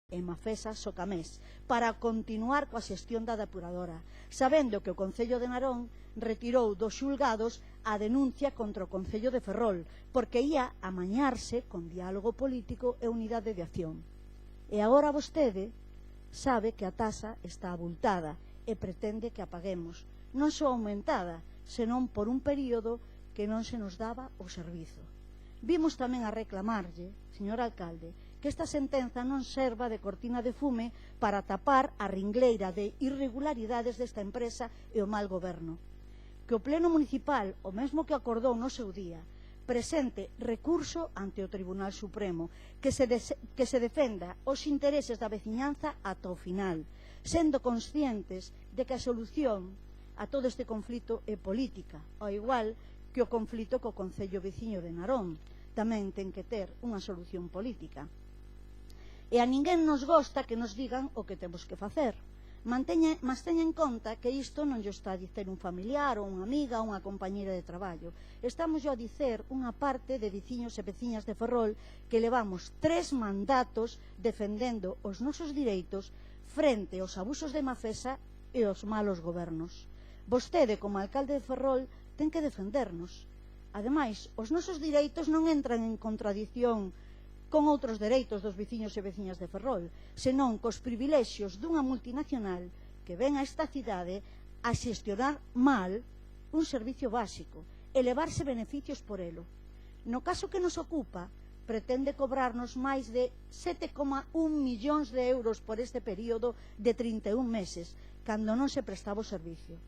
e Mafesa Socamés para continuar coa xestión da depuradora, sabendo que o Concello de Narón retirou dos xulgados a denuncia contra o Concello de Ferrol porque ia amañarse con diálogo político e unidade de acción. E agora vostede sabe que a tasa está abultada e pretende que a paguemos, non só aumentada, senón por un período que non se nos daba o servizo. Vimos tamén a reclamarlle, señor alcalde, que esta sentenza non serva de cortina de fume para tapar a ringleira de irregularidades desta empresa e o mal goberno. Que o Pleno Municipal, o mesmo que acordou no seu día, presente recurso ante o Tribunal Supremo, que se defenda os intereses da veciñanza ata o final, sendo conscientes de que a solución a todo este conflito é política, ao igual que o conflito co Concello veciño de Narón tamén ten que ter unha solución política. E a ninguén nos gosta que nos digan o que temos que facer. Mas teña en conta que isto non lle está a dicer un familiar ou unha amiga ou unha compañeira de traballo. Estamos a dicer unha parte de veciños e veciñas de Ferrol que levamos 3 mandatos defendendo os nosos direitos frente aos abusos de Mafesa e os malos gobernos. Vostede, como alcalde de Ferrol, ten que defendernos. Ademais, os nosos direitos non entran en contradición con outros dereitos dos veciños e veciñas de Ferrol, senón cos privilexios dunha multinacional que ven a esta cidade a xestionar mal un servicio básico e levarse beneficios por elo. No caso que nos ocupa, pretende cobrarnos máis de 7,1 millóns de euros por este período de 31 meses, cando non se prestaba o servicio.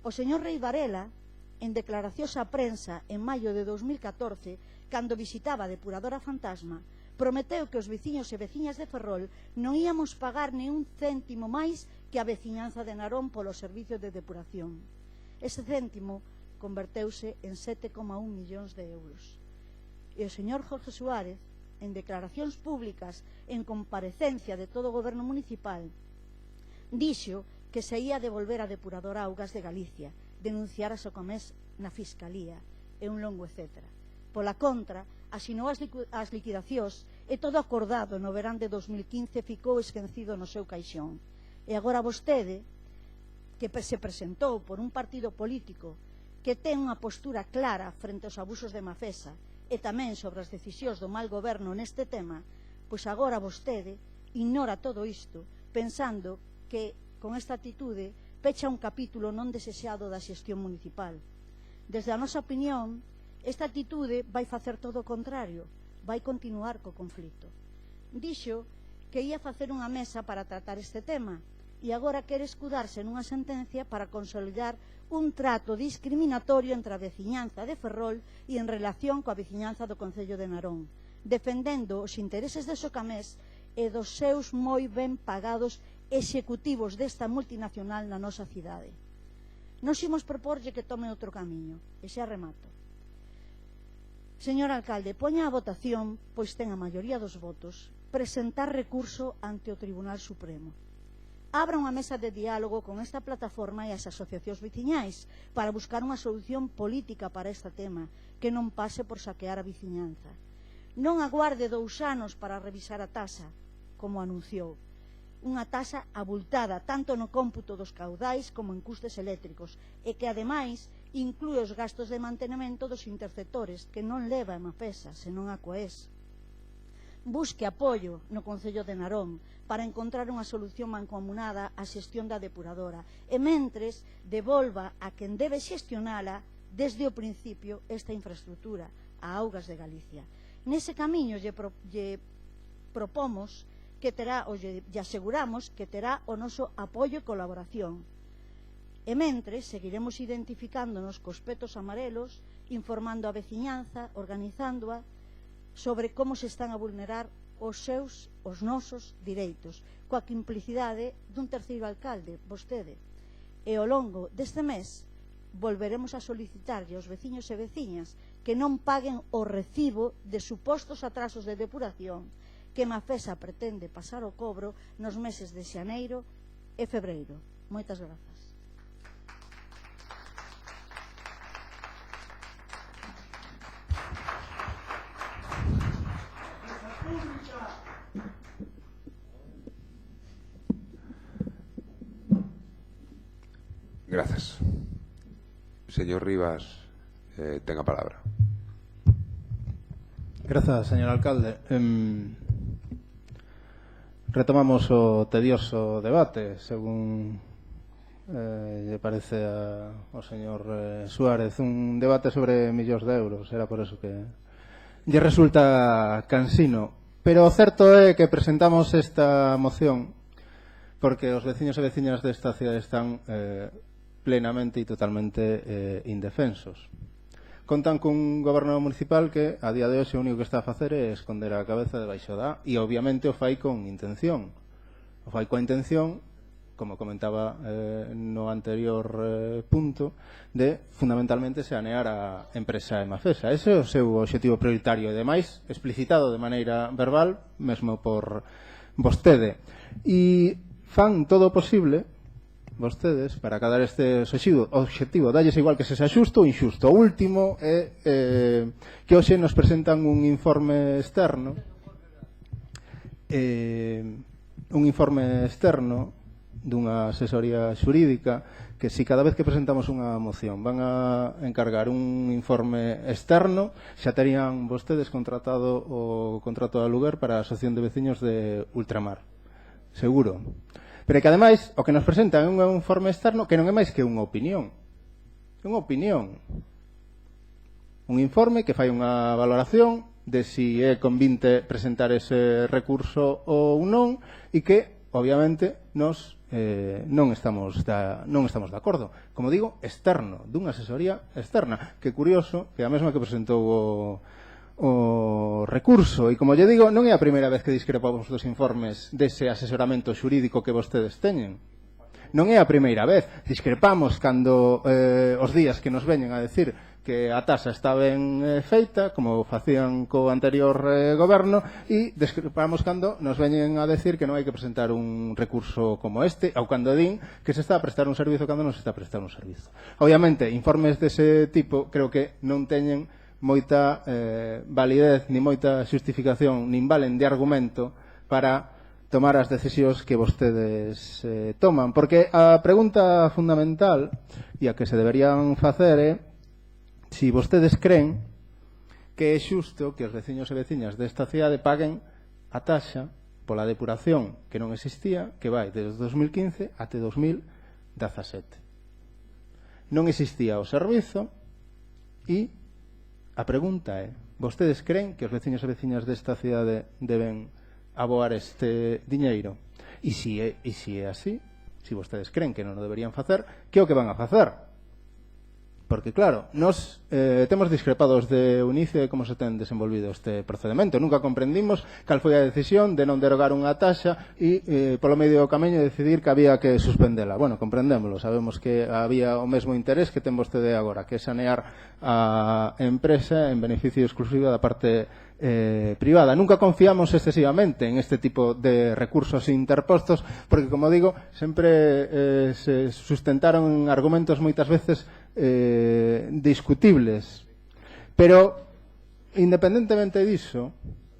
O señor Rei Varela, en declaracións á prensa en maio de 2014, cando visitaba a depuradora Fantasma, prometeu que os veciños e veciñas de Ferrol non íamos pagar ni un céntimo máis que a veciñanza de Narón polo servicio de depuración. Ese céntimo converteuse en 7,1 millóns de euros. E o señor Jorge Suárez, en declaracións públicas en comparecencia de todo o goberno municipal, dixo que se ia devolver a depuradora Augas de Galicia, denunciar a Socamés na Fiscalía e un longo etcétera. Pola contra, asinou as liquidacións e todo acordado no verán de 2015 ficou esquecido no seu caixón. E agora vostede, que se presentou por un partido político que ten unha postura clara frente aos abusos de Mafesa e tamén sobre as decisións do mal goberno neste tema, pois agora vostede ignora todo isto pensando que con esta actitude pecha un capítulo non desexado da xestión municipal. Desde a nosa opinión, esta actitude vai facer todo o contrario, vai continuar co conflito. Dixo que ia facer unha mesa para tratar este tema e agora quere escudarse nunha sentencia para consolidar un trato discriminatorio entre a veciñanza de Ferrol e en relación coa veciñanza do Concello de Narón, defendendo os intereses de Socamés e dos seus moi ben pagados executivos desta multinacional na nosa cidade. Nos imos proporlle que tome outro camiño, e xa remato. Señor alcalde, poña a votación, pois ten a maioría dos votos, presentar recurso ante o Tribunal Supremo. Abra unha mesa de diálogo con esta plataforma e as asociacións veciñais para buscar unha solución política para este tema que non pase por saquear a veciñanza. Non aguarde 2 anos para revisar a tasa, como anunciou. Unha tasa abultada tanto no cómputo dos caudais como en custes eléctricos e que ademais inclúe os gastos de mantenimento dos interceptores que non leva a Mafesa, senón a Coes. Busque apoio no Concello de Narón para encontrar unha solución mancomunada á xestión da depuradora e mentres devolva a quen debe xestionala desde o principio esta infraestructura, a Augas de Galicia. Nese camiño lle propomos que terá, ou lle aseguramos que terá o noso apoio e colaboración. E mentres, seguiremos identificándonos cos petos amarelos, informando a veciñanza, organizándoa, sobre como se están a vulnerar os nosos direitos, coa complicidade dun terceiro alcalde, vostede. E ao longo deste mes, volveremos a solicitarlle aos veciños e veciñas que non paguen o recibo de supostos atrasos de depuración que Mafesa pretende pasar o cobro nos meses de xaneiro e febreiro. Moitas grazas. Gracias. Señor Rivas, ten a palabra. Grazas, señor alcalde. Retomamos o tedioso debate, según lle parece ao señor Suárez, un debate sobre millóns de euros, era por eso que lle resulta cansino. Pero o certo é que presentamos esta moción porque os veciños e veciñas desta cidade están plenamente e totalmente indefensos. Contan cun goberno municipal que a día de hoxe o único que está a facer é esconder a cabeza debaixo da, e obviamente o fai con intención. O fai coa intención, como comentaba no anterior punto, de fundamentalmente sanear a empresa Emafesa. Ese é o seu obxectivo prioritario e demais explicitado de maneira verbal mesmo por vostede. E fan todo o posible vostedes para acadar este obxectivo, dalles igual que se xa xusto ou inxusto. O último é que hoxe nos presentan un informe externo dunha asesoría xurídica que si cada vez que presentamos unha moción van a encargar un informe externo, xa terían vostedes contratado o contrato de aluguer para a Asociación de Veciños de Ultramar. Seguro. Pero que ademais o que nos presentan é un informe externo que non é máis que unha opinión. Unha opinión. Un informe que fai unha valoración de si é convinte presentar ese recurso ou non e que, obviamente, nos non estamos de acordo. Como digo, externo, dunha asesoría externa. Que curioso, que a mesma que presentou o recurso, e como lle digo, non é a primeira vez que discrepamos dos informes dese asesoramento xurídico que vostedes teñen. Non é a primeira vez. Discrepamos cando os días que nos veñen a decir que a tasa está ben feita, como facían co anterior goberno, e discrepamos cando nos veñen a decir que non hai que presentar un recurso como este, ou cando din que se está a prestar un servizo cando non se está a prestar un servizo. Obviamente, informes dese tipo creo que non teñen moita validez, ni moita xustificación, nin valen de argumento para tomar as decisións que vostedes toman. Porque a pregunta fundamental e a que se deberían facer é si vostedes creen que é xusto que os veciños e veciñas desta cidade paguen a taxa pola depuración que non existía, que vai desde 2015 até 2017. Non existía o servizo e a pregunta é: vostedes creen que os veciños e veciñas desta cidade deben aboar este diñeiro? E se é así, se vostedes creen que non o deberían facer, que é o que van a facer? Porque, claro, nos temos discrepados de inicio de como se ten desenvolvido este procedimento. Nunca comprendimos cal foi a decisión de non derogar unha taxa e, polo medio do camiño, decidir que había que suspendela. Bueno, comprendémoslo. Sabemos que había o mesmo interés que ten vostede agora, que é sanear a empresa en beneficio exclusivo da parte privada. Nunca confiamos excesivamente en este tipo de recursos interpostos porque, como digo, sempre se sustentaron en argumentos moitas veces discutibles. Pero, independentemente diso,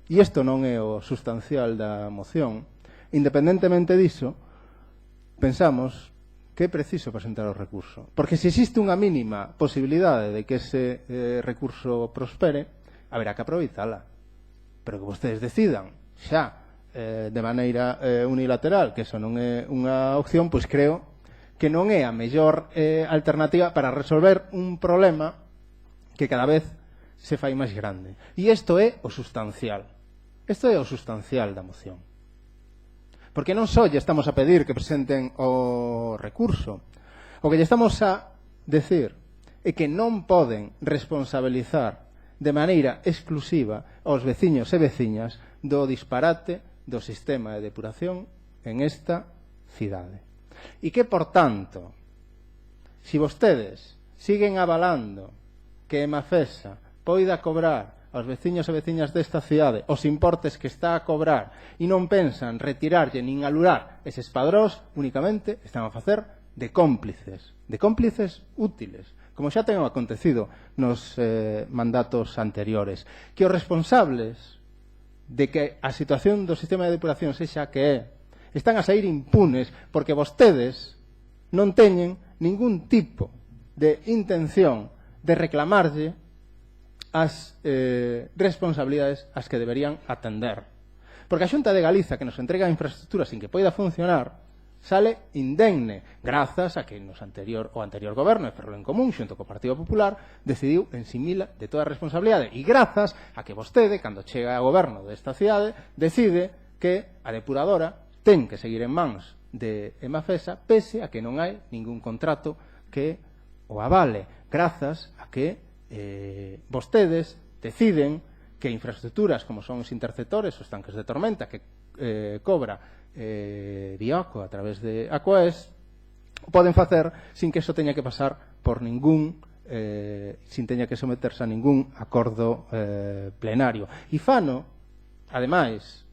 e isto non é o sustancial da moción, independentemente diso, pensamos que é preciso presentar o recurso. Porque se existe unha mínima posibilidade de que ese recurso prospere, haberá que aproveitala. Pero que vostedes decidan xa de maneira unilateral que eso non é unha opción, pois creo que non é a mellor alternativa para resolver un problema que cada vez se fai máis grande. E isto é o sustancial. Isto é o sustancial da moción. Porque non só lle estamos a pedir que presenten o recurso, o que lle estamos a decir é que non poden responsabilizar de maneira exclusiva aos veciños e veciñas do disparate do sistema de depuración en esta cidade. E que, por tanto, se vostedes siguen avalando que Emafesa poida cobrar aos veciños e veciñas desta cidade os importes que está a cobrar e non pensan retirarlle nin alurar eses padróns, únicamente están a facer de cómplices útiles, como xa ten acontecido nos mandatos anteriores. Que os responsables de que a situación do sistema de depuración sexa que é, están a sair impunes porque vostedes non teñen ningún tipo de intención de reclamarlle as responsabilidades ás que deberían atender. Porque a Xunta de Galiza, que nos entrega a infraestructura sin que poida funcionar, sale indemne, grazas a que o anterior goberno de Ferrol en Común, xunto co Partido Popular, decidiu ensimila de toda a responsabilidade, e grazas a que vostede, cando chega ao goberno desta cidade, decide que a depuradora ten que seguir en mans de Emafesa, pese a que non hai ningún contrato que o avale, grazas a que vostedes deciden que infraestructuras como son os interceptores, os tanques de tormenta que cobra Bioco a través de Aquaes, poden facer sin que eso teña que pasar por ningún sin teña que someterse a ningún acordo plenario. E fano, ademais,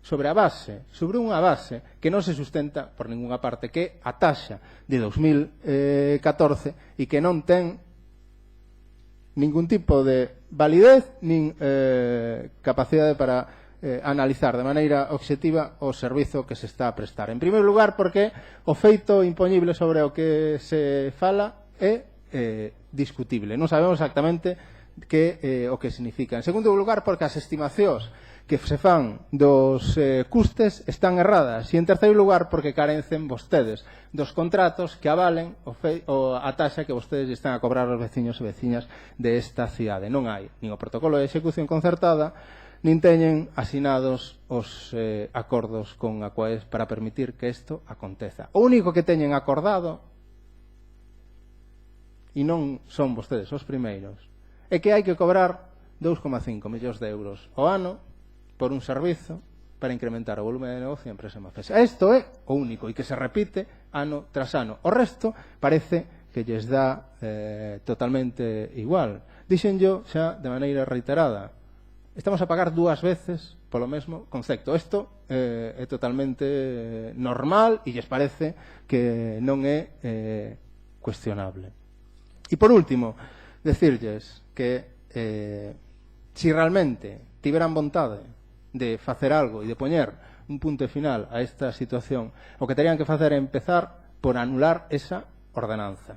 sobre unha base que non se sustenta por ninguna parte, que a taxa de 2014 e que non ten ningún tipo de validez nin capacidade para analizar de maneira obxectiva o servizo que se está a prestar. En primeiro lugar, porque o feito impoñible sobre o que se fala é discutible. Non sabemos exactamente o que significa. En segundo lugar, porque as estimacións que se fan dos custes están erradas. E en terceiro lugar, porque carecen vostedes dos contratos que avalen a taxa que vostedes están a cobrar aos veciños e veciñas desta cidade. Non hai nin o protocolo de execución concertada, nin teñen asinados os acordos con Aquaes para permitir que isto aconteza. O único que teñen acordado, e non son vostedes os primeiros, é que hai que cobrar 2,5 millóns de euros ao ano por un servizo para incrementar o volume de negocio da empresa Emafesa. Isto é o único e que se repite ano tras ano. O resto parece que lles dá totalmente igual. Díxenllo xa de maneira reiterada. Estamos a pagar dúas veces polo mesmo concepto. Isto é totalmente normal e lles parece que non é cuestionable. E por último, decirlles que se realmente tiveran vontade de facer algo e de poñer un punto final a esta situación, o que terían que facer é empezar por anular esa ordenanza.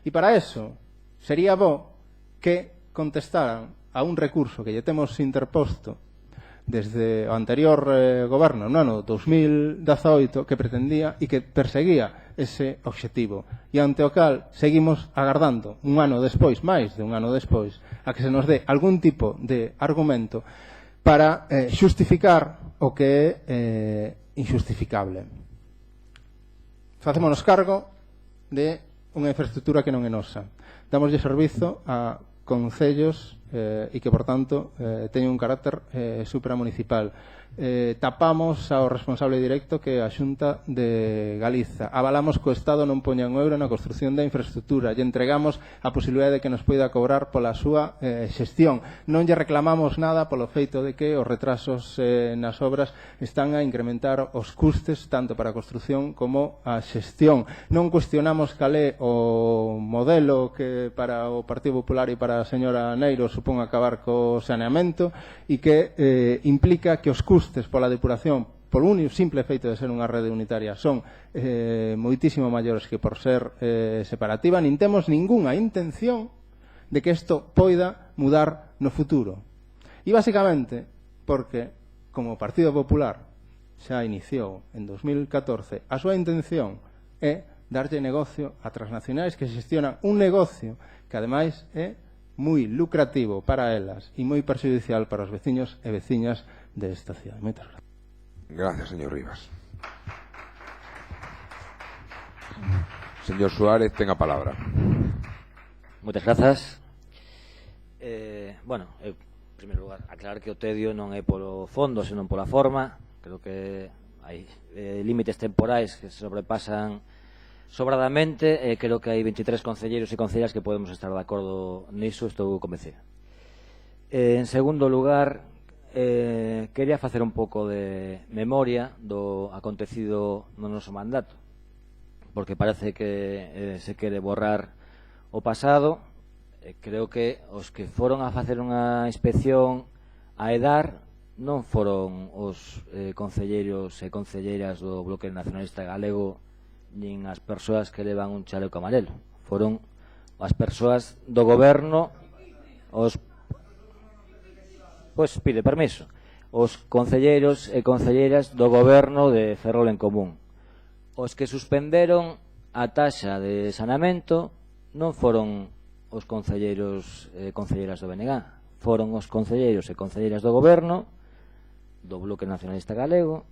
E para eso sería bo que contestaran a un recurso que lle temos interposto desde o anterior goberno no ano 2018 que pretendía e que perseguía ese obxectivo, e ante o cal seguimos agardando un ano despois, máis de un ano despois, a que se nos dé algún tipo de argumento para xustificar o que é injustificable. Facémonos cargo de unha infraestructura que non é nosa. Damoslle servizo a concellos e que, por tanto, teñen un carácter supramunicipal. Tapamos ao responsable directo que é a Xunta de Galiza. Avalamos que o Estado non poña un euro na construción da infraestructura. Lle entregamos a posibilidade de que nos poida cobrar pola súa xestión. Non lle reclamamos nada polo feito de que os retrasos nas obras están a incrementar os custes tanto para a construción como a xestión. Non cuestionamos cal é o modelo que para o Partido Popular e para a señora Neiro supón acabar co saneamento e que implica que os custes pola depuración por un simple feito de ser unha rede unitaria son moitísimo maiores que por ser separativa. Nin temos ningunha intención de que isto poida mudar no futuro. E basicamente porque, como o Partido Popular xa iniciou en 2014, a súa intención é darlle negocio a transnacionais que xestionan un negocio que ademais é moi lucrativo para elas e moi perxudicial para os veciños e veciñas desta cidade. Moitas gracias. Gracias, señor Rivas. Señor Suárez, ten a palabra. Moitas grazas. Bueno, en primeiro lugar, aclarar que o tedio non é polo fondo, senón pola forma. Creo que hai límites temporais que se sobrepasan sobradamente, creo que hai 23 concelleiros e concelleiras que podemos estar de acordo niso, estou convencido. En segundo lugar, quería facer un pouco de memoria do acontecido no noso mandato, porque parece que se quere borrar o pasado. Creo que os que foron a facer unha inspección a EDAR non foron os concelleiros e concelleiras do Bloque Nacionalista Galego nin as persoas que levan un chaleco amarelo. Foron as persoas do goberno, pois pide permiso, os concelleiros e concelleiras do goberno de Ferrol en Común. Os que suspenderon a taxa de saneamento non foron os concelleiros e concelleiras do BNG, foron os concelleiros e concelleiras do goberno, do Bloque Nacionalista Galego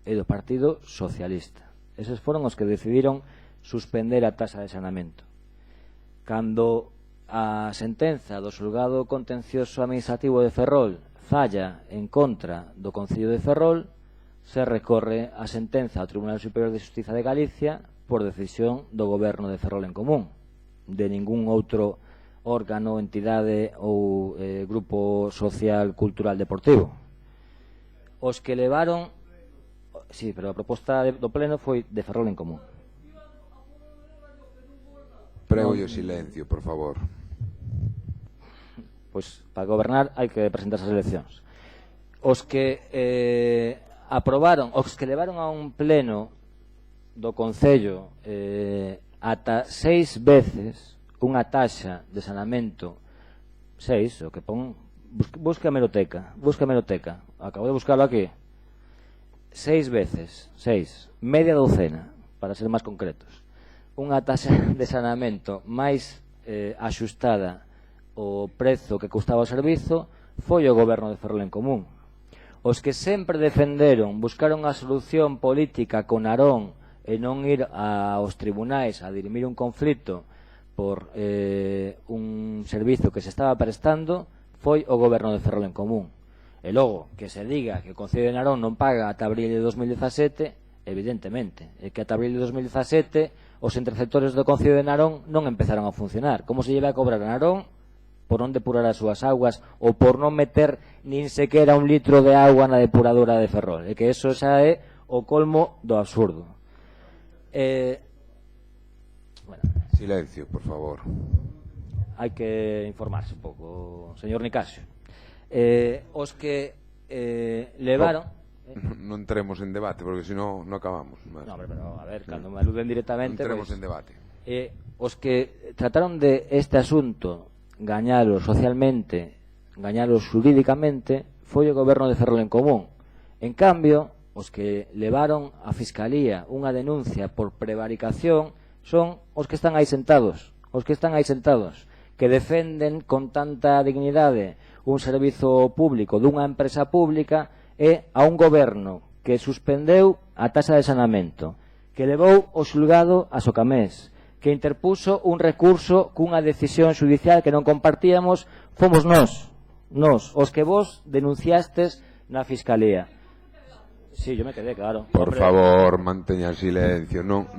e do Partido Socialista. Eses foron os que decidiron suspender a taxa de saneamento. Cando a sentenza do xulgado contencioso administrativo de Ferrol falla en contra do Concello de Ferrol, se recorre a sentenza ao Tribunal Superior de Xustiza de Galicia por decisión do goberno de Ferrol en Común, de ningún outro órgano, entidade ou grupo social, cultural, deportivo. Os que levaron... Sí, pero a proposta do pleno foi de Ferrol en Común. Prego o silencio, por favor. Pois para gobernar hai que presentarse as eleccións. Os que aprobaron, os que levaron a un pleno do Concello ata 6 veces unha taxa de saneamento, 6, o que pon, busca a hemeroteca, acabo de buscarlo aquí. 6 veces, 6, media docena, para ser máis concretos, unha taxa de saneamento máis axustada ao prezo que custaba o servizo foi o goberno de Ferrol en Común. Os que sempre defenderon, buscaron a solución política con Narón e non ir aos tribunais a dirimir un conflito por un servizo que se estaba prestando, foi o goberno de Ferrol en Común. E logo, que se diga que o Concello de Narón non paga ata abril de 2017, evidentemente, é que ata abril de 2017 os interceptores do Concello de Narón non empezaron a funcionar. Como se lleva a cobrar a Narón por non depurar as súas aguas ou por non meter nin sequera un litro de agua na depuradora de Ferrol? É que eso xa é o colmo do absurdo. Bueno, silencio, por favor. Hai que informarse un pouco, señor Nicasio. Os que levaron... Non entremos en debate, porque senón non acabamos. No, pero a ver, cando me aluden directamente... Non entremos pues, en debate. Os que trataron de este asunto gañalo socialmente, gañalo xurídicamente, foi o goberno de Ferrol en Común. En cambio, os que levaron a Fiscalía unha denuncia por prevaricación son os que están aí sentados, que defenden con tanta dignidade un servizo público dunha empresa pública e a un goberno que suspendeu a taxa de saneamento, que levou o xulgado a Socamés, que interpuso un recurso cunha decisión xudicial que non compartíamos, fomos nós, os que vos denunciastes na Fiscalía. Sí, yo me quedé, claro. Por favor, manteña el silencio. Non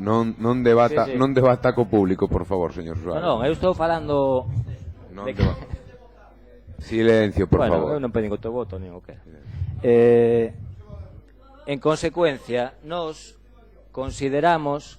debata, sí. Non debata co público, por favor, señor Suárez. Non, eu estou falando de que... Silencio, por favor. Bueno, eu non pedín o teu voto, nin o que. En consecuencia, nos consideramos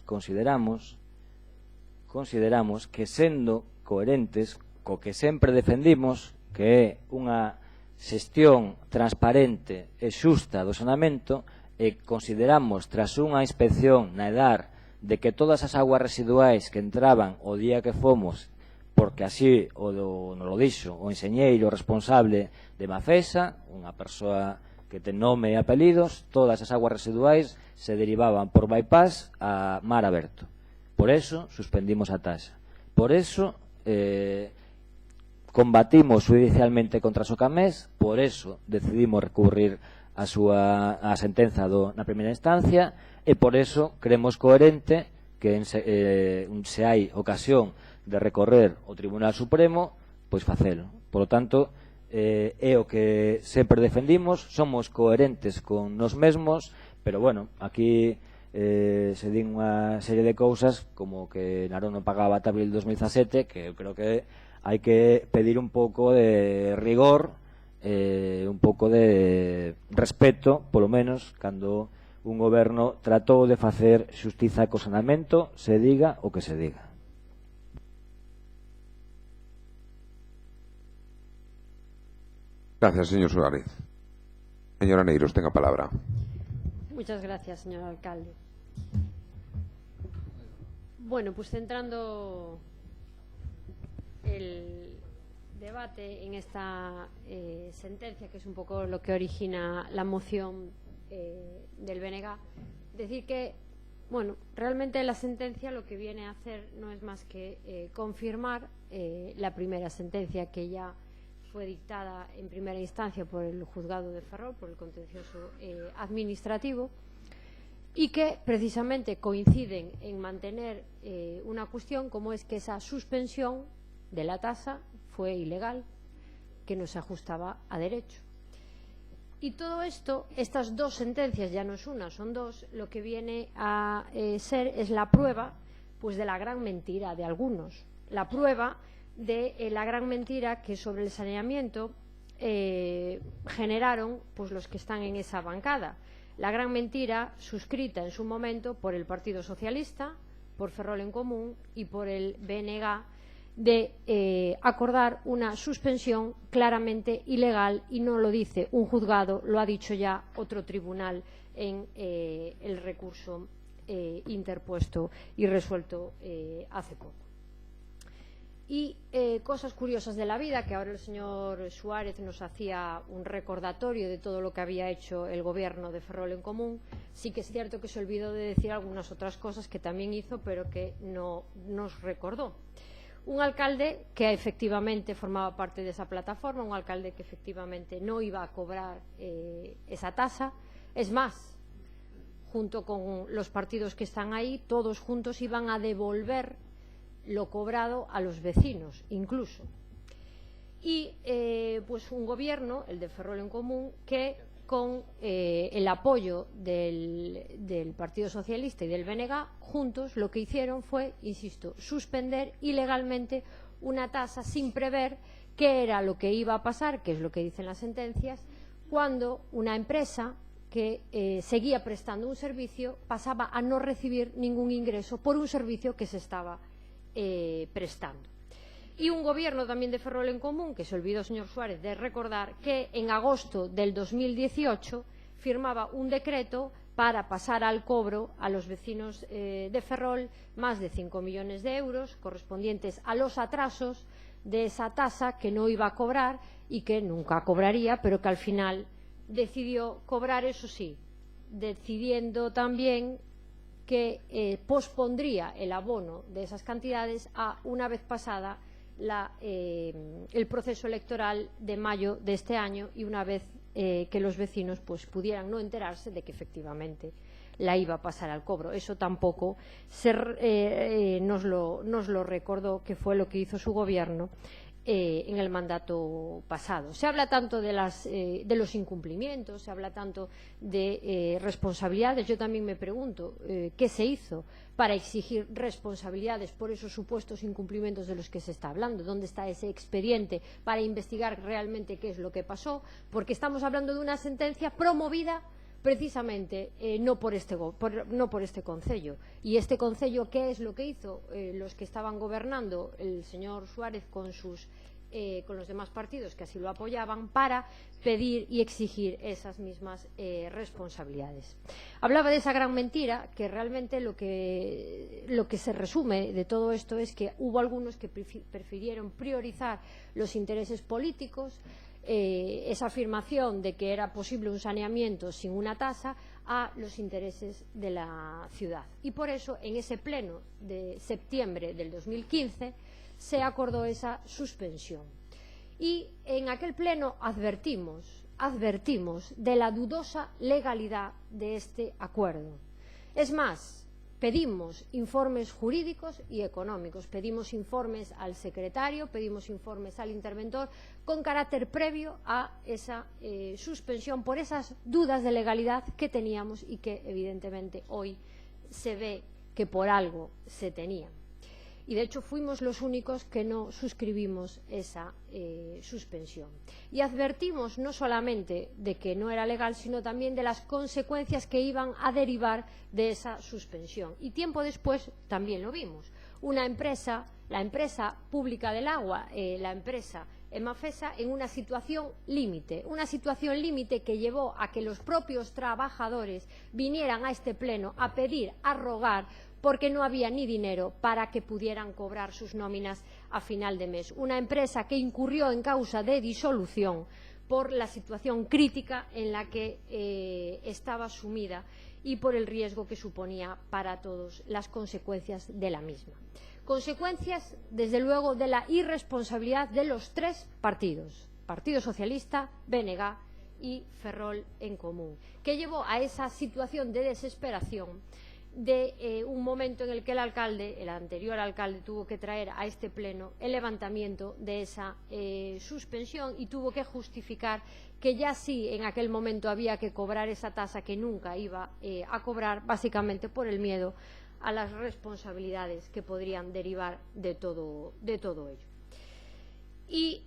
que sendo coherentes co que sempre defendimos, que é unha xestión transparente e xusta do saneamento, e consideramos, tras unha inspección na EDAR, de que todas as aguas residuais que entraban o día que fomos, porque así nos lo dixo o enxeñeiro responsable de Mafesa, unha persoa que ten nome e apelidos, todas as aguas residuais se derivaban por bypass a mar aberto. Por eso suspendimos a taxa. Por eso combatimos judicialmente contra Socamés, por eso decidimos recurrir a sentenza na primeira instancia, e por eso creemos coherente que se hai ocasión de recorrer o Tribunal Supremo, pois facelo. Por lo tanto, é o que sempre defendimos, somos coherentes con nos mesmos, pero bueno, aquí se din unha serie de cousas como que Narón non pagaba ata abril de 2017, que eu creo que hai que pedir un pouco de rigor, un pouco de respeto, polo menos, cando un goberno tratou de facer xustiza co saneamento, se diga o que se diga. Gracias, señor Suárez. Señora Neiros, tenga palabra. Muchas gracias, señor alcalde. Bueno, pues centrando el debate en esta sentencia, que es un poco lo que origina la moción del BNG, decir que, bueno, realmente la sentencia lo que viene a hacer no es más que confirmar la primera sentencia que ya fue dictada en primera instancia por el juzgado de Ferrol, por el contencioso administrativo, y que precisamente coinciden en mantener una cuestión como es que esa suspensión de la tasa fue ilegal, que no se ajustaba a derecho. Y todo esto, estas dos sentencias, ya no es una, son dos, lo que viene a ser es la prueba pues de la gran mentira de algunos, la prueba de la gran mentira que sobre el saneamiento generaron pues los que están en esa bancada. La gran mentira suscrita en su momento por el Partido Socialista, por Ferrol en Común y por el BNG, de acordar una suspensión claramente ilegal, y no lo dice un juzgado, lo ha dicho ya otro tribunal en el recurso interpuesto y resuelto hace poco. Y cosas curiosas de la vida, que ahora el señor Suárez nos hacía un recordatorio de todo lo que había hecho el gobierno de Ferrol en Común. Sí que es cierto que se olvidó de decir algunas otras cosas que también hizo, pero que no nos recordó. Un alcalde que efectivamente formaba parte de esa plataforma, un alcalde que efectivamente no iba a cobrar esa tasa. Es más, junto con los partidos que están ahí, todos juntos iban a devolver lo cobrado a los vecinos, incluso. Y pues un gobierno, el de Ferrol en Común, que con el apoyo del Partido Socialista y del BNG, juntos lo que hicieron fue, insisto, suspender ilegalmente una tasa sin prever qué era lo que iba a pasar, que es lo que dicen las sentencias, cuando una empresa que seguía prestando un servicio pasaba a no recibir ningún ingreso por un servicio que se estaba prestando. Y un gobierno también de Ferrol en Común, que se olvidó, señor Suárez, de recordar que en agosto del 2018 firmaba un decreto para pasar al cobro a los vecinos de Ferrol más de 5 millones de euros correspondientes a los atrasos de esa tasa que no iba a cobrar y que nunca cobraría, pero que al final decidió cobrar, eso sí, decidiendo también que pospondría el abono de esas cantidades a una vez pasada el proceso electoral de mayo de este año, y una vez que los vecinos pues pudieran no enterarse de que efectivamente la iba a pasar al cobro. Eso tampoco nos lo recordó, que fue lo que hizo su gobierno en el mandato pasado. Se habla tanto de los incumplimientos, se habla tanto de responsabilidades. Yo también me pregunto qué se hizo para exigir responsabilidades por esos supuestos incumplimientos de los que se está hablando. ¿Dónde está ese expediente para investigar realmente qué es lo que pasó? Porque estamos hablando de una sentencia promovida precisamente no por este concello. Y este concello, ¿qué es lo que hizo? Los que estaban gobernando, el señor Suárez con los demás partidos que así lo apoyaban, para pedir y exigir esas mismas responsabilidades. Hablaba de esa gran mentira, que realmente lo que se resume de todo esto es que hubo algunos que prefirieron priorizar los intereses políticos, esa afirmación de que era posible un saneamiento sin una tasa, a los intereses de la ciudad. Y por eso, en ese pleno de septiembre del 2015, se acordó esa suspensión. Y en aquel pleno advertimos de la dudosa legalidad de este acuerdo. Es más, pedimos informes jurídicos y económicos, pedimos informes al secretario, pedimos informes al interventor con carácter previo a esa suspensión por esas dudas de legalidad que teníamos y que evidentemente hoy se ve que por algo se tenían. Y de hecho fuimos los únicos que no suscribimos esa suspensión. Y advertimos no solamente de que no era legal, sino también de las consecuencias que iban a derivar de esa suspensión. Y tiempo después también lo vimos. Una empresa, la empresa pública del agua, la empresa Mafesa en una situación límite que llevó a que los propios trabajadores vinieran a este pleno a pedir, a rogar, porque no había ni dinero para que pudieran cobrar sus nóminas a final de mes. Una empresa que incurrió en causa de disolución por la situación crítica en la que estaba sumida y por el riesgo que suponía para todos las consecuencias de la misma. Consecuencias, desde luego, de la irresponsabilidad de los tres partidos, Partido Socialista, BNG y Ferrol en Común, que llevó a esa situación de desesperación de un momento en el que el anterior alcalde, tuvo que traer a este pleno el levantamiento de esa suspensión y tuvo que justificar que ya sí en aquel momento había que cobrar esa tasa que nunca iba a cobrar, básicamente por el miedo a las responsabilidades que podrían derivar de todo ello. Y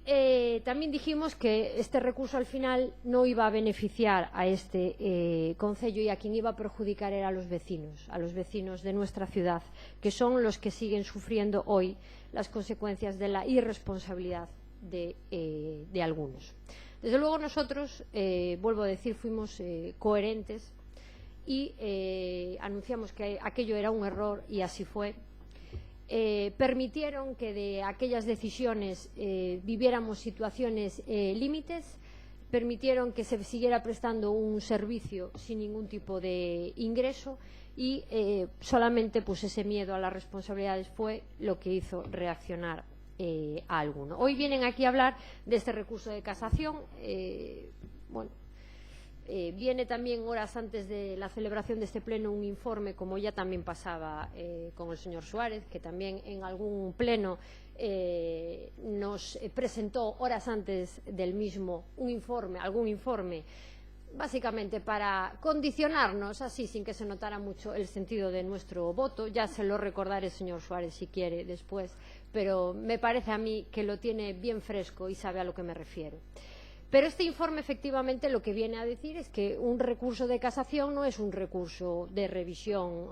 también dijimos que este recurso al final no iba a beneficiar a este concello, y a quien iba a perjudicar era a los vecinos de nuestra ciudad, que son los que siguen sufriendo hoy las consecuencias de la irresponsabilidad de algunos. Desde luego nosotros, vuelvo a decir, fuimos coherentes y anunciamos que aquello era un error, y así fue. Permitieron que de aquellas decisiones viviéramos situaciones límites, permitieron que se siguiera prestando un servicio sin ningún tipo de ingreso, y solamente pues ese miedo a las responsabilidades fue lo que hizo reaccionar a alguno. Hoy vienen aquí a hablar de este recurso de casación. Viene también horas antes de la celebración de este pleno un informe, como ya también pasaba con el señor Suárez, que también en algún pleno nos presentó horas antes del mismo algún informe, básicamente para condicionarnos así, sin que se notara mucho el sentido de nuestro voto. Ya se lo recordaré el señor Suárez si quiere después, pero me parece a mí que lo tiene bien fresco y sabe a lo que me refiero. Pero este informe efectivamente lo que viene a decir es que un recurso de casación no es un recurso de revisión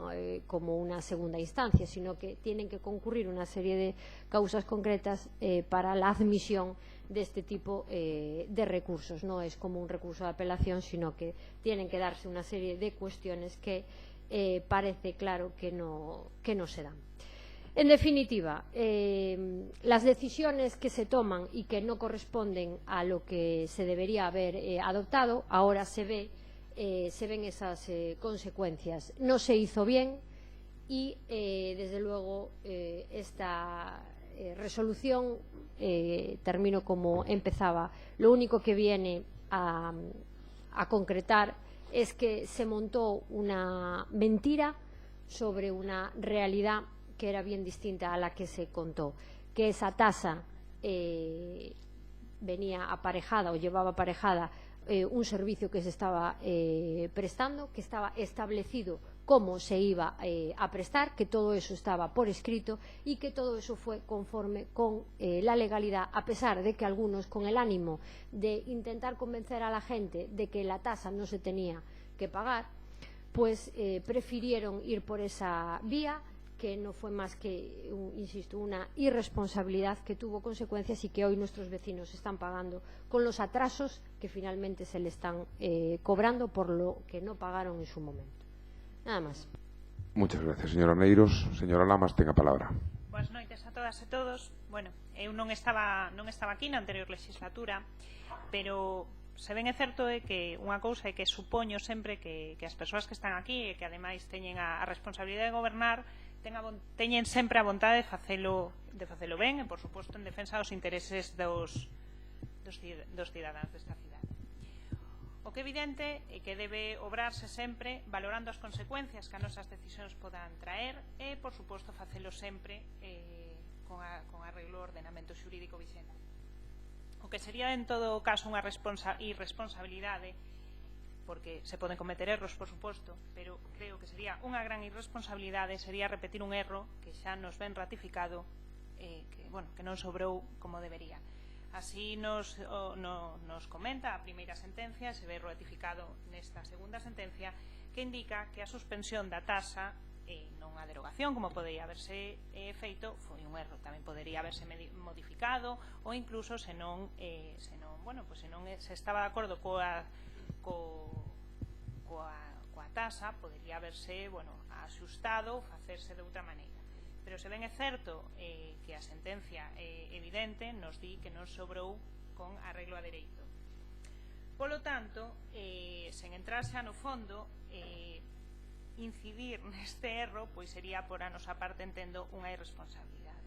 como una segunda instancia, sino que tienen que concurrir una serie de causas concretas para la admisión de este tipo de recursos. No es como un recurso de apelación, sino que tienen que darse una serie de cuestiones que parece claro que no se dan. En definitiva, las decisiones que se toman y que no corresponden a lo que se debería haber adoptado, ahora se ven esas consecuencias. No se hizo bien y, desde luego, esta resolución, termino como empezaba, lo único que viene a concretar es que se montó una mentira sobre una realidad que era bien distinta a la que se contó, que esa tasa venía aparejada o llevaba aparejada un servicio que se estaba prestando, que estaba establecido cómo se iba a prestar, que todo eso estaba por escrito y que todo eso fue conforme con la legalidad, a pesar de que algunos, con el ánimo de intentar convencer a la gente de que la tasa no se tenía que pagar, pues prefirieron ir por esa vía, que no fue más que, insisto, una irresponsabilidad que tuvo consecuencias y que hoy nuestros vecinos están pagando con los atrasos que finalmente se le están cobrando por lo que no pagaron en su momento. Nada máis. Muchas gracias, señora Neiros. Señora Lamas, tenga palabra. Boas noites a todas e todos. Bueno, eu non estaba aquí na anterior legislatura, pero se ben é certo que unha cousa é que supoño sempre que as persoas que están aquí e que ademais teñen a responsabilidade de gobernar teñen sempre a vontade de facelo ben e, por suposto, en defensa dos intereses dos cidadáns desta cidade. O que é evidente é que debe obrarse sempre valorando as consecuencias que as nosas decisións podan traer e, por suposto, facelo sempre con arreglo ao ordenamento xurídico vicente. O que sería, en todo caso, unha irresponsabilidade, porque se poden cometer erros, por suposto, pero creo que sería unha gran irresponsabilidade, sería repetir un erro que xa nos ven ratificado, que non sobrou como debería. Así nos comenta a primeira sentencia, se ve ratificado nesta segunda sentencia, que indica que a suspensión da tasa non a derogación, como podería haberse feito, foi un erro. Tamén podería haberse modificado, ou incluso se non se estaba de acordo coa tasa, podería haberse axustado ou facerse de outra maneira. Pero se ben é certo que a sentencia evidente nos di que non sobrou con arreglo a dereito. Polo tanto, sen entrar xa no fondo, incidir neste erro pois sería por a nosa parte, entendo, unha irresponsabilidade.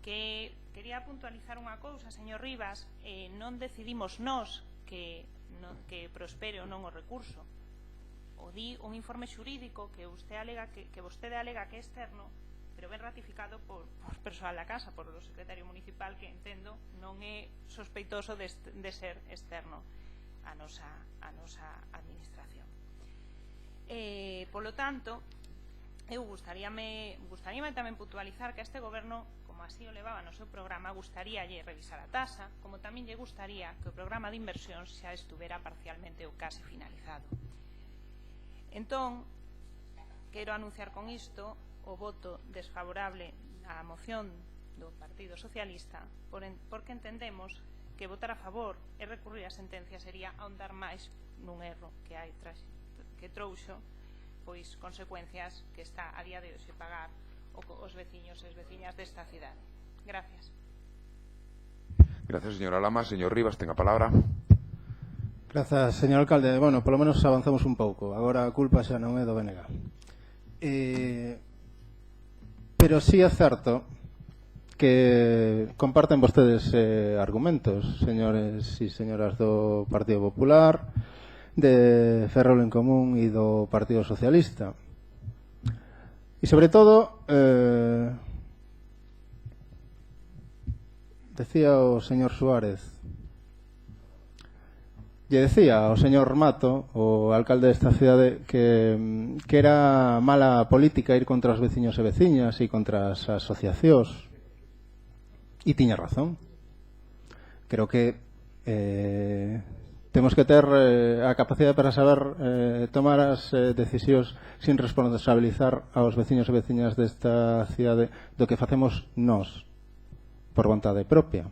Que quería puntualizar unha cousa, señor Rivas, non decidimos nós que prospere ou non o recurso. O di un informe xurídico que vostede alega que é externo, pero ben ratificado por persoal da casa, por o secretario municipal, que entendo non é sospeitoso de ser externo a nosa administración. Polo tanto, eu gustaríame tamén puntualizar que a este goberno, como así o levaba no seu programa, gustaríalle revisar a tasa, como tamén lle gustaría que o programa de inversión xa estuvera parcialmente ou case finalizado. Entón, quero anunciar con isto o voto desfavorable á moción do Partido Socialista, porque entendemos que votar a favor e recurrir a sentencia sería ahondar máis nun erro que hai que trouxo pois consecuencias que está a día de hoxe pagar os veciños e as veciñas desta cidade. Gracias. Gracias, señora Lama. Señor Rivas, ten a palabra. Grazas, señor alcalde. Bueno, polo menos avanzamos un pouco. Agora a culpa xa non é do BNG. Pero sí é certo que comparten vostedes argumentos, señores e señoras do Partido Popular, de Ferrol en Común e do Partido Socialista. E sobre todo, decía o señor Suárez, lle decía ao señor Mato, o alcalde desta cidade, que era mala política ir contra os veciños e veciñas e contra as asociacións. E tiña razón. Creo que temos que ter a capacidade para saber tomar as decisións sin responsabilizar aos veciños e veciñas desta cidade do que facemos nós por vontade propia.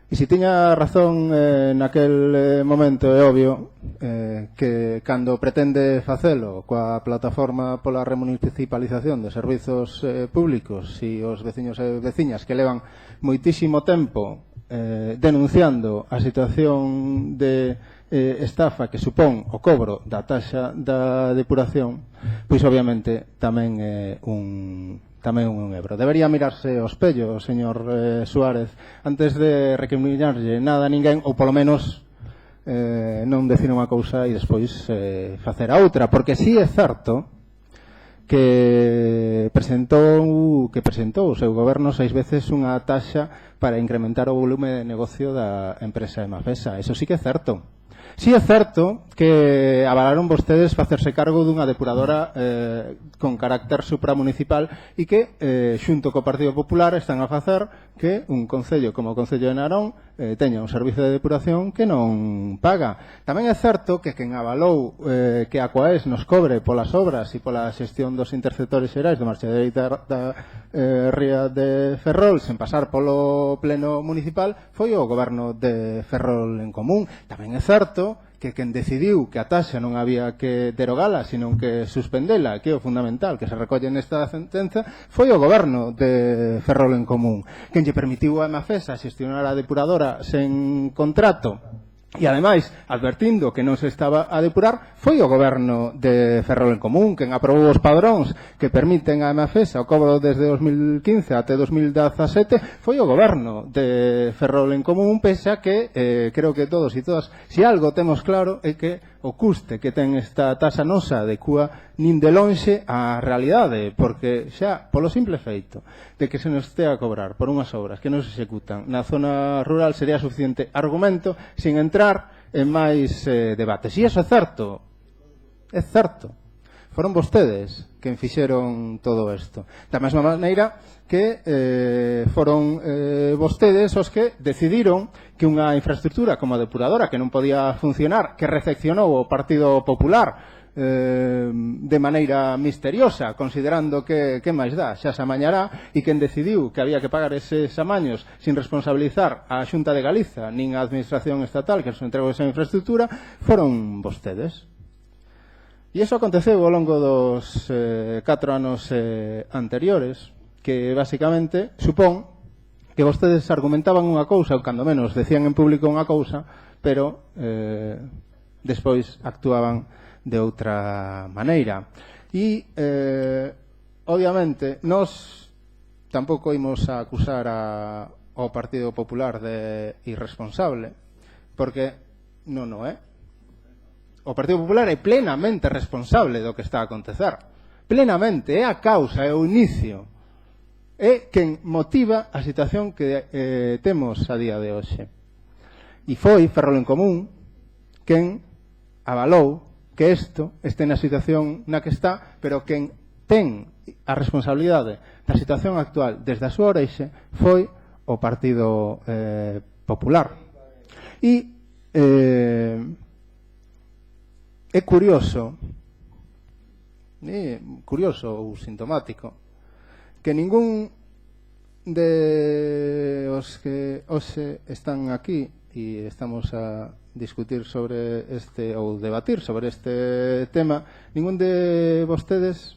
E se tiña razón naquel momento, é obvio que cando pretende facelo coa plataforma pola remunicipalización de servizos públicos e os veciños e veciñas que levan moitísimo tempo denunciando a situación de estafa que supón o cobro da taxa da depuración, pois obviamente tamén é un ebro. Debería mirarse ao espello, señor Suárez, antes de recriminarlle nada a ninguén, ou polo menos non decir unha cousa e despois facer a outra, porque si é certo que presentou o seu goberno 6 veces unha taxa para incrementar o volume de negocio da empresa Emafesa. Eso sí que é certo. Si é certo que avalaron vostedes facerse cargo dunha depuradora con carácter supramunicipal e que, xunto co Partido Popular, están a facer que un concello como o Concello de Narón teña un servizo de depuración que non paga. Tamén é certo que quen avalou que a Coaes nos cobre polas obras e pola xestión dos interceptores xerais do marchadero da ría de Ferrol sen pasar polo pleno municipal foi o goberno de Ferrol en Común. Tamén é certo que quen decidiu que a taxa non había que derogala, sino que suspendela, que é o fundamental que se recolle nesta sentenza, foi o goberno de Ferrol en Común. Quen lle permitiu a Emafesa xestionar a depuradora sen contrato e, ademais, advertindo que non se estaba a depurar, foi o goberno de Ferrol en Común. Quen aprobou os padróns que permiten a Emafesa o cobro desde 2015 até 2017 foi o goberno de Ferrol en Común, pese a que creo que todos e todas, se algo temos claro, é que o custe que ten esta taxa non se adecua nin de lonxe á realidade, porque xa, polo simple feito de que se nos estea a cobrar por unhas obras que non se executan na zona rural sería suficiente argumento sin entrar en máis debates. E iso é certo. É certo. Foron vostedes quen fixeron todo isto. Da mesma maneira que foron vostedes os que decidiron que unha infraestructura como a depuradora que non podía funcionar, que recepcionou o Partido Popular de maneira misteriosa, considerando que máis dá, xa se amañará, e quen decidiu que había que pagar eses amaños sin responsabilizar a Xunta de Galiza nin a Administración Estatal que nos entregou esa infraestructura foron vostedes. E iso aconteceu ao longo dos 4 anos anteriores, que basicamente supón que vostedes argumentaban unha cousa, ou cando menos decían en público unha cousa, pero despois actuaban de outra maneira. E, obviamente, nós tampouco imos a acusar ao Partido Popular de irresponsable, porque non o é. O Partido Popular é plenamente responsable do que está a acontecer. Plenamente, é a causa, é o inicio. É quen motiva a situación que temos a día de hoxe. E foi Ferrol en Común quen avalou que isto este na situación na que está, pero quen ten a responsabilidade da situación actual desde a súa orixe foi o Partido Popular. E é curioso ou sintomático que ningún de os que hoxe están aquí e estamos a discutir sobre este ou debatir sobre este tema, ningún de vostedes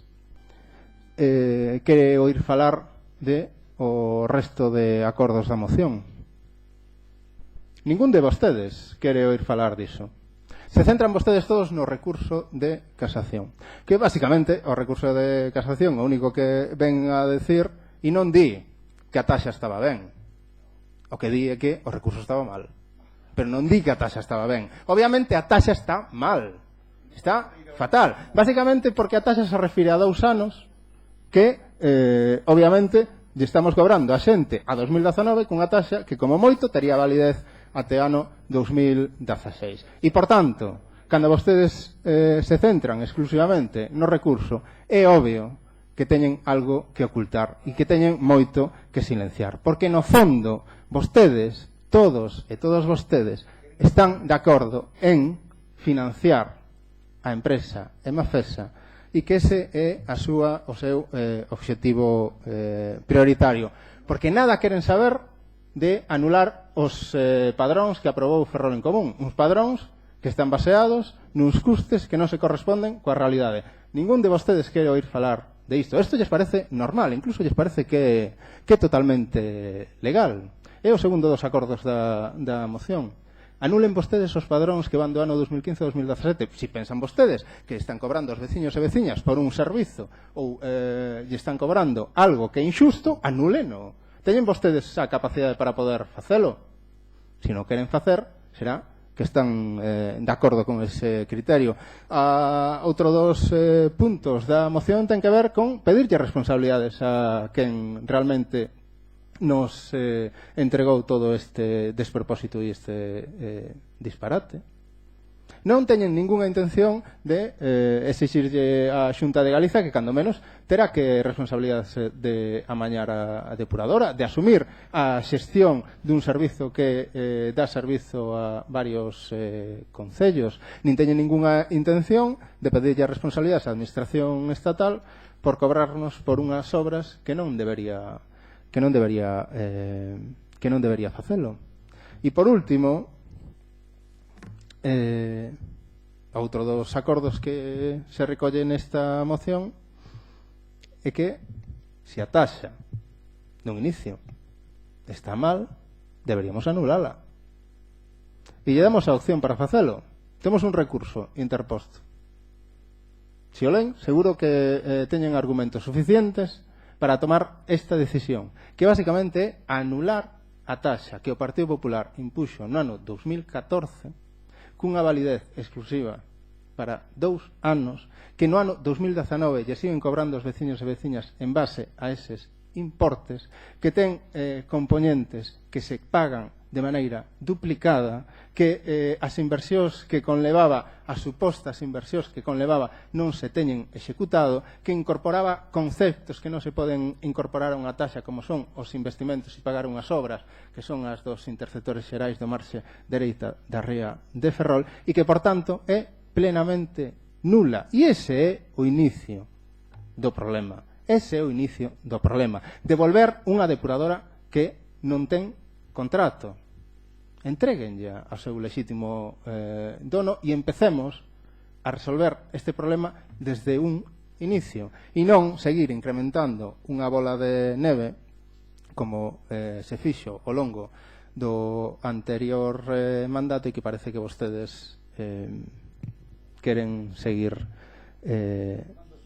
quere oír falar de o resto de acordos da moción. Ningún de vostedes quere oír falar diso. Se centran vostedes todos no recurso de casación, que basicamente o recurso de casación o único que ven a decir e non di que a taxa estaba ben, o que di é que o recurso estaba mal, pero non di que a taxa estaba ben. Obviamente a taxa está mal, está fatal, basicamente porque a taxa se refire a 2 anos que obviamente lle estamos cobrando a xente a 2019 cunha taxa que como moito tería validez até ano 2016. E, por tanto, cando vostedes se centran exclusivamente no recurso, é obvio que teñen algo que ocultar e que teñen moito que silenciar. Porque, no fondo, vostedes, todos e todas vostedes, están de acordo en financiar a empresa Emafesa e que ese é o seu obxectivo prioritario. Porque nada queren saber de anular os padróns que aprobou Ferrol en Común. Uns padróns que están baseados nuns custes que non se corresponden coa realidade. Ningún de vostedes quere oír falar de isto. Isto lles parece normal, incluso lles parece que é totalmente legal. É o segundo dos acordos da moción. Anulen vostedes os padróns que van do ano 2015 a 2017. Si pensan vostedes que están cobrando os veciños e veciñas por un servizo ou lle están cobrando algo que é injusto, anúleno. Teñen vostedes a capacidade para poder facelo? Se non queren facer, será que están de acordo con ese criterio. Outro dos puntos da moción ten que ver con pedirlle responsabilidades a quen realmente nos entregou todo este despropósito e este disparate. Non teñen ningunha intención de exixirlle a Xunta de Galiza que, cando menos, terá que responsabilidades de amañar a depuradora, de asumir a xestión dun servizo que dá servizo a varios concellos. Nin teñen ningunha intención de pedirlle a responsabilidades á Administración Estatal por cobrarnos por unhas obras que non debería facelo. E, por último, outro dos acordos que se recolle nesta moción é que se a taxa dun inicio está mal, deberíamos anulala. E lle damos a opción para facelo. Temos un recurso interposto. Se o len, seguro que teñen argumentos suficientes para tomar esta decisión, que basicamente é anular a taxa que o Partido Popular impuxo no ano 2014 cunha validez exclusiva para 2 anos, que no ano 2019 lle siguen cobrando os veciños e veciñas en base a eses importes, que ten componentes que se pagan de maneira duplicada, que as inversións que conlevaba, as supostas inversións que conlevaba non se teñen executado, que incorporaba conceptos que non se poden incorporar a unha taxa como son os investimentos e pagar unhas obras, que son as dos interceptores xerais do marxe dereita da ría de Ferrol, e que, por tanto, é plenamente nula. E ese é o inicio do problema. Ese é o inicio do problema. Devolver unha depuradora que non ten contrato. Entréguenlle ao seu lexítimo dono e empecemos a resolver este problema desde un inicio e non seguir incrementando unha bola de neve como se fixo ao longo do anterior mandato e que parece que vostedes queren seguir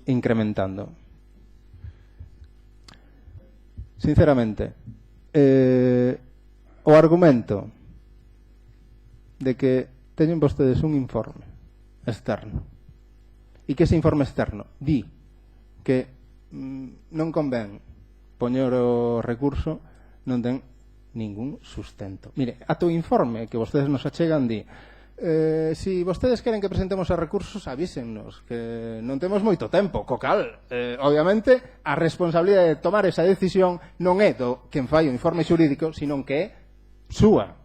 incrementando. Sinceramente, o argumento de que teñen vostedes un informe externo e que ese informe externo di que non convén poñer o recurso non ten ningún sustento. Mire, ata o informe que vostedes nos achegan di si vostedes queren que presentemos os recursos, avísennos, que non temos moito tempo, co cal, obviamente, a responsabilidade de tomar esa decisión non é do quen fai o informe xurídico, sino que é súa.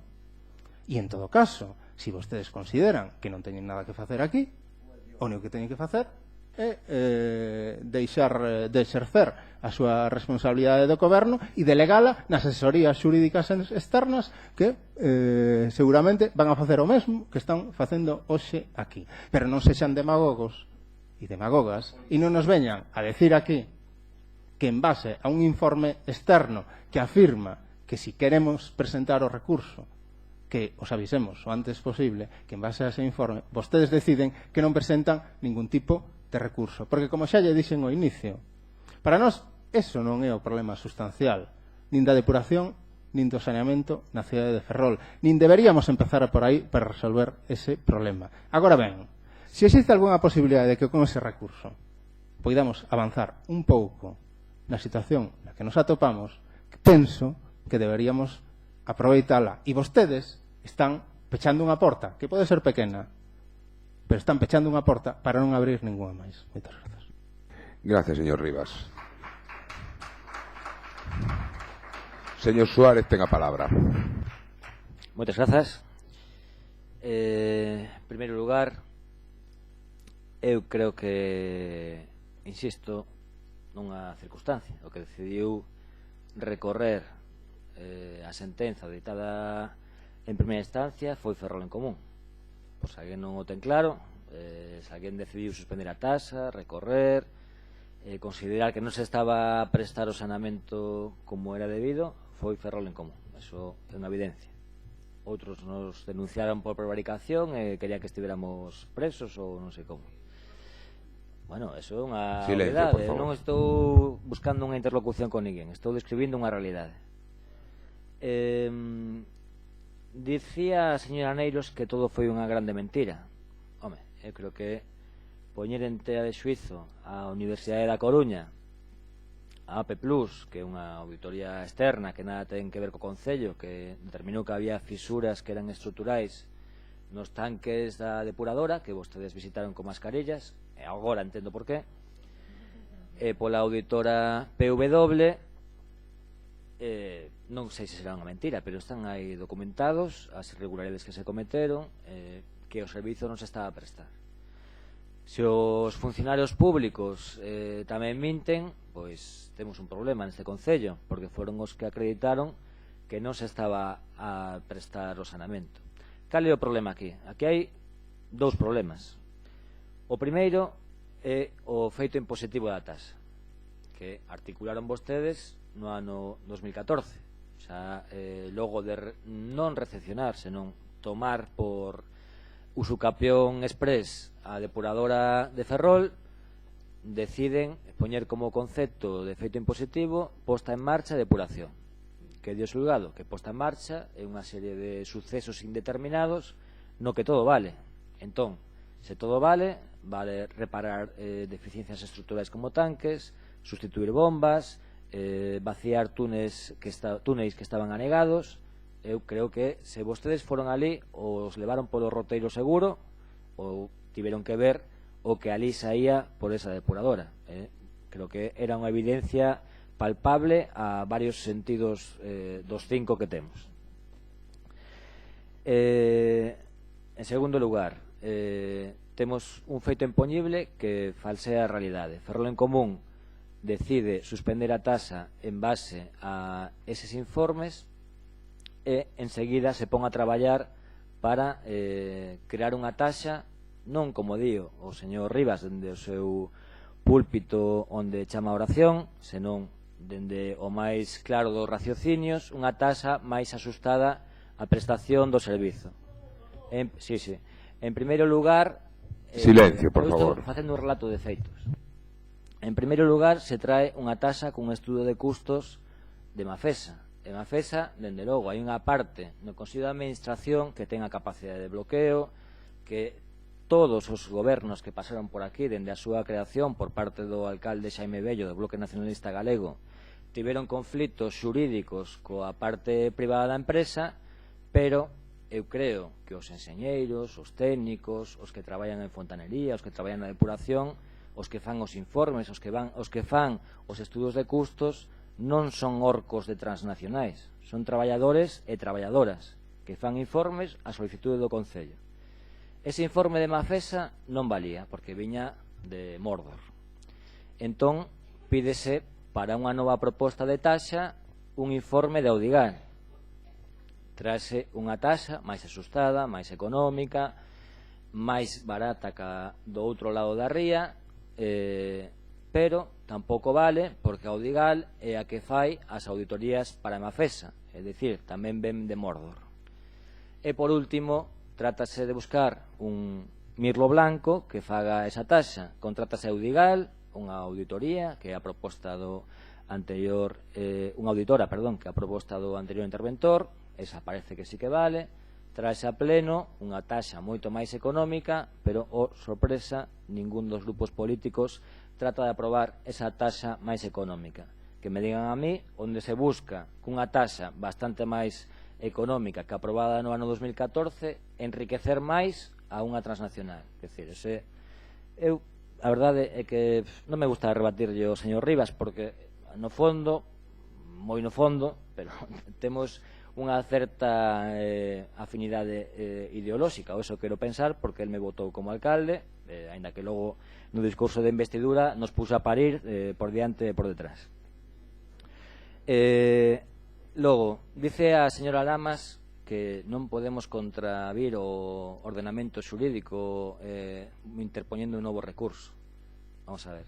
E, en todo caso, se vostedes consideran que non teñen nada que facer aquí, o único que teñen que facer é deixar de exercer a súa responsabilidade do goberno e delegala nas asesorías xurídicas externas que seguramente van a facer o mesmo que están facendo hoxe aquí. Pero non sexan demagogos e demagogas e non nos veñan a decir aquí que en base a un informe externo que afirma que si queremos presentar o recurso que os avisemos o antes posible, que en base a ese informe vostedes deciden que non presentan ningún tipo de recurso. Porque, como xa lle dixen ao inicio, para nós eso non é o problema sustancial, nin da depuración, nin do saneamento na cidade de Ferrol. Nin deberíamos empezar por aí para resolver ese problema. Agora ben, se existe algunha posibilidade de que con ese recurso poidamos avanzar un pouco na situación na que nos atopamos, penso que deberíamos aproveitala. E vostedes están pechando unha porta, que pode ser pequena, pero están pechando unha porta para non abrir ninguna máis. Moitas grazas. Gracias, señor Rivas. Señor Suárez, ten a palabra. Moitas grazas. En primeiro lugar, eu creo que, insisto, nunha circunstancia, o que decidiu recorrer a sentenza dictada en primeira instancia foi Ferrol en Común. Por se alguén non o ten claro, se alguén decidiu suspender a taxa, recorrer, considerar que non se estaba a prestar o saneamento como era debido, foi Ferrol en Común. Eso é unha evidencia. Outros nos denunciaron por prevaricación e querían que estiveramos presos ou non sei como. Bueno, eso é unha realidade. Non estou buscando unha interlocución con ninguén, estou describindo unha realidade. Dicía a señora Neiros que todo foi unha grande mentira. Home, eu creo que poñer en tela de xuizo a Universidade da Coruña, a AP+, que é unha auditoría externa que nada ten que ver co Concello, que determinou que había fisuras que eran estruturais nos tanques da depuradora, que vostedes visitaron con mascarillas, e agora entendo por qué, e pola auditora PW, non sei se será unha mentira, pero están aí documentados as irregularidades que se cometeron, que o servizo non se estaba a prestar. Se os funcionarios públicos tamén minten, pois temos un problema neste Concello, porque foron os que acreditaron que non se estaba a prestar o saneamento. Cal é o problema aquí? Aquí hai dous problemas. O primeiro é o feito impositivo da taxa, que articularon vostedes no ano 2014, xa logo de non recepcionar, senón tomar por usucapión exprés a depuradora de Ferrol, deciden poñer como concepto de feito impositivo posta en marcha de depuración, que dio xulgado que posta en marcha é unha serie de sucesos indeterminados no que todo vale. Entón, se todo vale, vale reparar deficiencias estruturais como tanques, sustituir bombas, vaciar túneis que estaban anegados. Eu creo que se vostedes foron ali ou os levaron polo roteiro seguro ou tiveron que ver o que ali saía por esa depuradora. Creo que era unha evidencia palpable a varios sentidos dos 5 que temos. En segundo lugar, temos un feito impoñible que falsea a realidade. Ferrol en Común decide suspender a taxa en base a eses informes e enseguida se pon a traballar para crear unha taxa, non como dio o señor Rivas dende o seu púlpito onde chama a oración, senón dende o máis claro dos raciocinios, unha taxa máis axustada á prestación do servizo. En primeiro lugar, silencio, por favor. Estou facendo un relato de feitos. En primeiro lugar, se trae unha taxa cun estudo de custos de Mafesa. En Mafesa, dende logo, hai unha parte no Consello de Administración que ten a capacidade de bloqueo, que todos os gobernos que pasaron por aquí dende a súa creación por parte do alcalde Xaime Bello do Bloque Nacionalista Galego tiveron conflitos xurídicos coa parte privada da empresa, pero eu creo que os enxeñeiros, os técnicos, os que traballan en fontanería, os que traballan na depuración, os que fan os informes, os que fan os estudos de custos, non son orcos de transnacionais, son traballadores e traballadoras que fan informes a solicitude do Concello. Ese informe de Mafesa non valía, porque viña de Mordor. Entón, pídese para unha nova proposta de taxa un informe de Audigal. Traese unha taxa máis axustada, máis económica, máis barata que do outro lado da ría, pero tampouco vale porque a Audigal é a que fai as auditorías para Mafesa, é dicir, tamén ven de Mordor. E por último, trátase de buscar un mirlo blanco que faga esa taxa. Contrátase a Audigal, unha auditoría que é a proposta do anterior, unha auditora, perdón, que é a proposta do anterior interventor, esa parece que sí que vale, traese a pleno unha taxa moito máis económica, pero, sorpresa, ningún dos grupos políticos trata de aprobar esa taxa máis económica. Que me digan a mí onde se busca cunha taxa bastante máis económica que aprobada no ano 2014 enriquecer máis a unha transnacional. Quer dizer, eu a verdade é que non me gusta rebatirlle ao señor Rivas porque no fondo, moi no fondo, pero temos unha certa afinidade ideolóxica, ou eso quero pensar, porque el me votou como alcalde, aínda que logo no discurso de investidura nos puso a parir por diante e por detrás. Logo, dice a señora Lamas que non podemos contravir o ordenamento xurídico interpoñendo un novo recurso. Vamos a ver,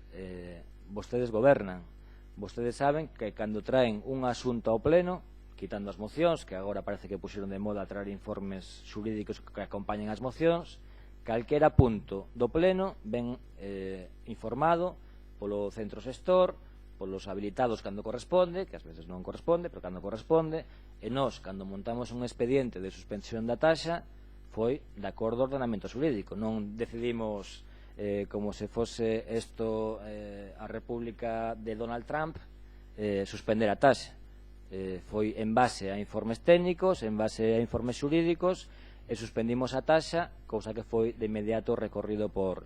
vostedes gobernan, vostedes saben que cando traen un asunto ao pleno, quitando as mocións, que agora parece que puxeron de moda a traer informes xurídicos que acompañen as mocións, calquera punto do pleno ven informado polo centro xestor, polos habilitados cando corresponde, que ás veces non corresponde, pero cando corresponde, e nós, cando montamos un expediente de suspensión da taxa, foi de acordo ao ordenamento xurídico. Non decidimos, como se fose isto a República de Donald Trump, suspender a taxa. Foi en base a informes técnicos, en base a informes xurídicos, e suspendimos a taxa, cousa que foi de inmediato recorrido por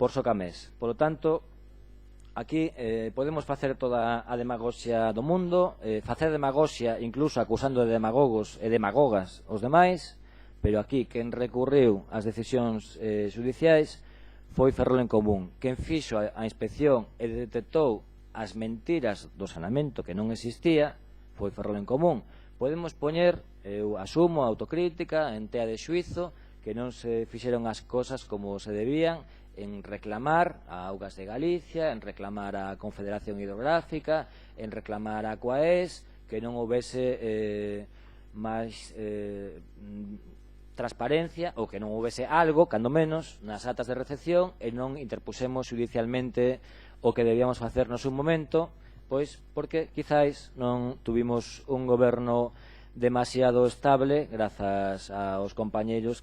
Socamés. Por lo tanto, aquí podemos facer toda a demagoxia do mundo, facer demagoxia incluso acusando de demagogos e demagogas os demais, pero aquí quen recurriu ás decisións judiciais foi Ferrol en Común. Quen fixo a inspección e detectou as mentiras do saneamento que non existía foi Ferrol en Común. Podemos poñer, eu asumo, autocrítica, en tea de xuizo, que non se fixeron as cosas como se debían, en reclamar a Augas de Galicia, en reclamar a Confederación Hidrográfica, en reclamar a Aquaes, que non houvese máis transparencia, ou que non houvese algo, cando menos, nas atas de recepción, e non interpusemos judicialmente o que debíamos facer no seu momento, pois porque quizáis non tuvimos un goberno demasiado estable grazas aos compañeiros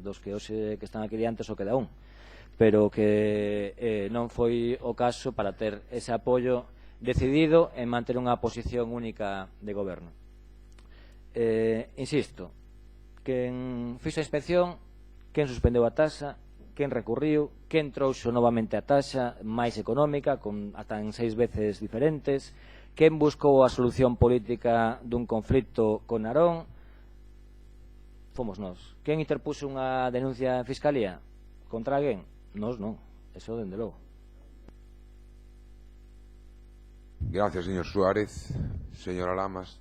dos que hoxe que están aquí diante só queda un, pero que non foi o caso para ter ese apoio decidido en manter unha posición única de goberno. Insisto, quen fixo a inspección, quen suspendeu a taxa, quen recurriu, quen trouxo novamente a taxa máis económica, ata en 6 veces diferentes, quen buscou a solución política dun conflito con Narón, fomos nós. Quen interpuxo unha denuncia en Fiscalía? contra alguén, nós non, eso dende logo. Gracias, señor Suárez. Señora Lamas,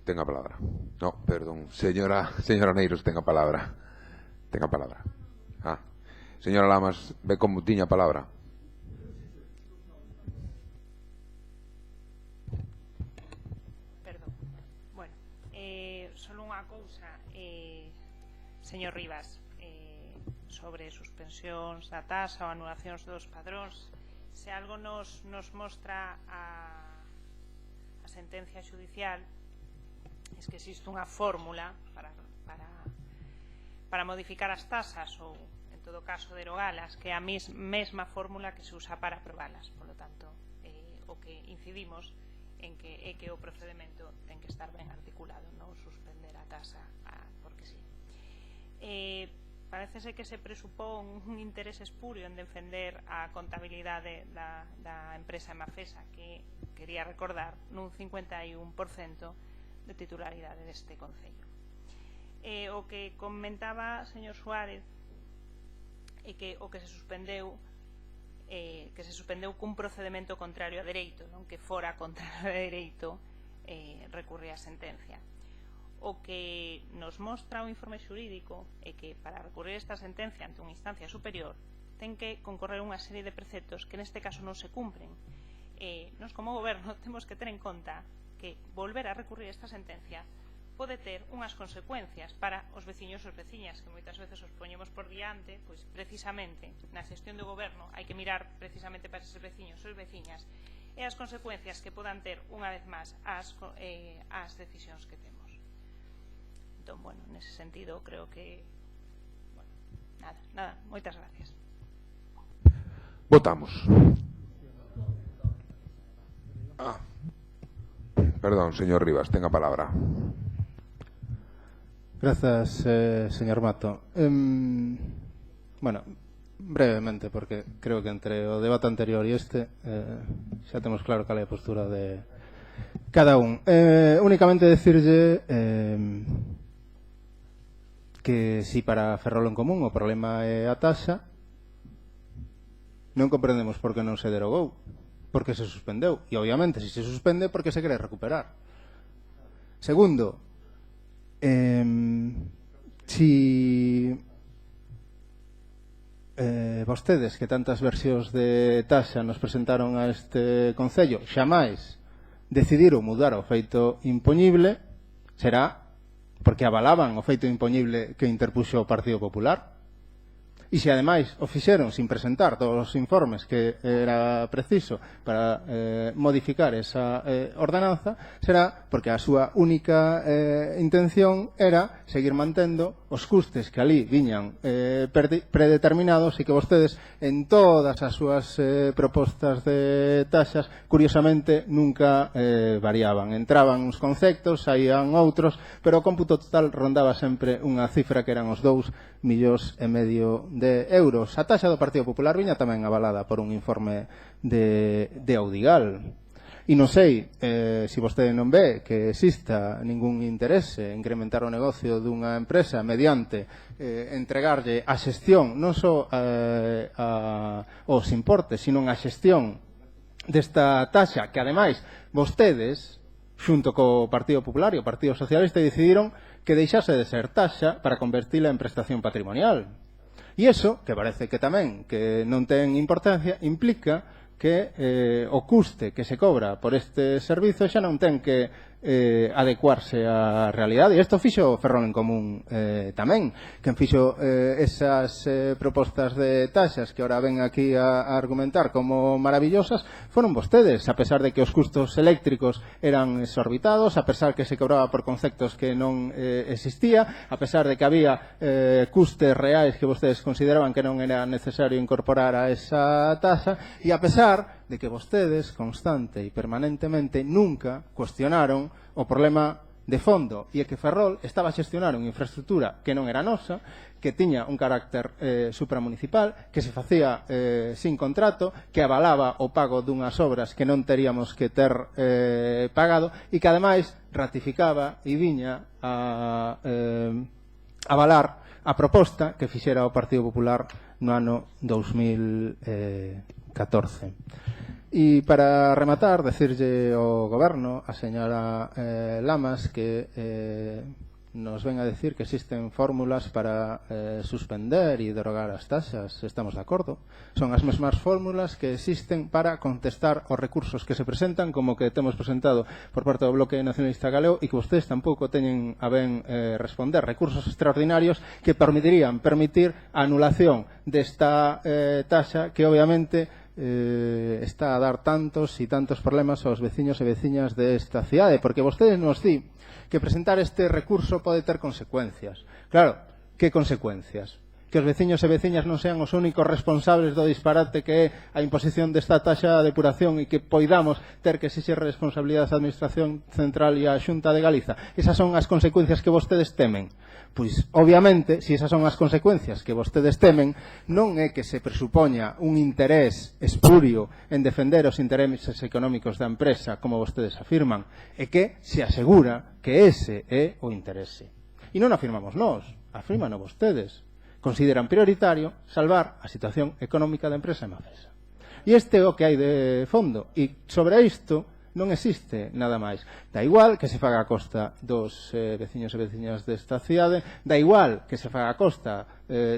tenga palabra. No, perdón. Señora Neiros, tenga palabra. Tenga palabra. Ah. Señora Lamas, ve como tiña palabra. Perdón. Bueno, solo unha cousa, señor Rivas, sobre suspensións da tasa ou anulacións dos padróns. Se algo nos mostra a sentencia xudicial es que existe unha fórmula para modificar as tasas ou, en todo caso, derogalas, que é a mesma fórmula que se usa para aprobalas. Por lo tanto, o que incidimos en que é que o procedimento ten que estar ben articulado, non suspender a tasa porque sí. Parecese que se presupón un interés espurio en defender a contabilidade da empresa Mafesa, que quería recordar nun 51% de titularidade deste Concello. O que comentaba señor Suárez é que o que se suspendeu cun procedimento contrario a dereito, non que fora contrario a dereito recurrir a sentencia. O que nos mostra o informe xurídico é que para recurrir esta sentencia ante unha instancia superior ten que concorrer unha serie de preceptos que neste caso non se cumpren. Nos como goberno temos que ter en conta que volver a recurrir esta sentencia pode ter unhas consecuencias para os veciños e as veciñas, que moitas veces os poñemos por diante, pois precisamente na xestión do goberno hai que mirar precisamente para eses veciños e as veciñas e as consecuencias que podan ter unha vez máis as decisións que temos. Entón, bueno, nese sentido creo que nada, moitas gracias. Votamos. Perdón, señor Rivas, tenga palabra. Grazas, señor Mato. Bueno, brevemente, porque creo que entre o debate anterior e este xa temos claro cal é a postura de cada un. Únicamente decirlle que si para Ferrol en Común o problema é a taxa, non comprendemos por que non se derogou, porque se suspendeu, e obviamente se se suspende porque se quere recuperar. Segundo, si vostedes que tantas versións de taxa nos presentaron a este Concello xamais decidiron mudar o feito impoñible, será porque avalaban o feito impoñible que interpuxo o Partido Popular. E se ademais o fixeron sin presentar todos os informes que era preciso para modificar esa ordenanza, será porque a súa única intención era seguir mantendo os custes que ali viñan predeterminados e que vostedes en todas as súas propostas de taxas curiosamente nunca variaban. Entraban uns conceptos, saían outros, pero o cómputo total rondaba sempre unha cifra que eran os 2,5 millóns de euros. A taxa do Partido Popular viña tamén avalada por un informe de Audigal. E non sei se vostede non ve que exista ningún interese en incrementar o negocio dunha empresa mediante entregarlle a xestión non só aos importes, sino a xestión desta taxa que ademais vostedes xunto co Partido Popular e o Partido Socialista decidiron que deixase de ser taxa para convertila en prestación patrimonial. E iso, que parece que tamén que non ten importancia, implica que o custe que se cobra por este servizo xa non ten que adecuarse á realidade. E isto fixo Ferrol en Común tamén. Quen fixo esas propostas de taxas que ahora ven aquí a argumentar como maravillosas foron vostedes, a pesar de que os custos eléctricos eran exorbitados, a pesar que se cobraba por conceptos que non existía, a pesar de que había custes reais que vostedes consideraban que non era necesario incorporar a esa taxa, e a pesar de que vostedes constante e permanentemente nunca cuestionaron o problema de fondo, e é que Ferrol estaba a xestionar unha infraestructura que non era nosa, que tiña un carácter supramunicipal, que se facía sin contrato, que avalaba o pago dunhas obras que non teríamos que ter pagado, e que ademais ratificaba e viña a avalar a proposta que fixera o Partido Popular no ano 2014. E para rematar, decirlle ao Goberno, a señora Lamas, que nos ven a decir que existen fórmulas para suspender e derogar as taxas. Estamos de acordo. Son as mesmas fórmulas que existen para contestar os recursos que se presentan, como que temos presentado por parte do Bloque Nacionalista Galego, e que vostedes tampouco teñen a ben responder. Recursos extraordinarios que permitir a anulación desta taxa que obviamente está a dar tantos e tantos problemas aos veciños e veciñas desta cidade, porque vostedes nos di que presentar este recurso pode ter consecuencias. Claro, que consecuencias? Que os veciños e veciñas non sean os únicos responsables do disparate que é a imposición desta taxa de depuración e que poidamos ter que exixir responsabilidades á Administración Central e á Xunta de Galiza. Esas son as consecuencias que vostedes temen. Pois, obviamente, se esas son as consecuencias que vostedes temen, non é que se presupoña un interés espurio en defender os intereses económicos da empresa, como vostedes afirman, é que se asegura que ese é o interese. E non afirmamos nós, afirman vostedes. Consideran prioritario salvar a situación económica da empresa Mafesa. E este é o que hai de fondo. E sobre isto non existe nada máis. Da igual que se faga a costa dos veciños e veciñas desta cidade, da igual que se faga a costa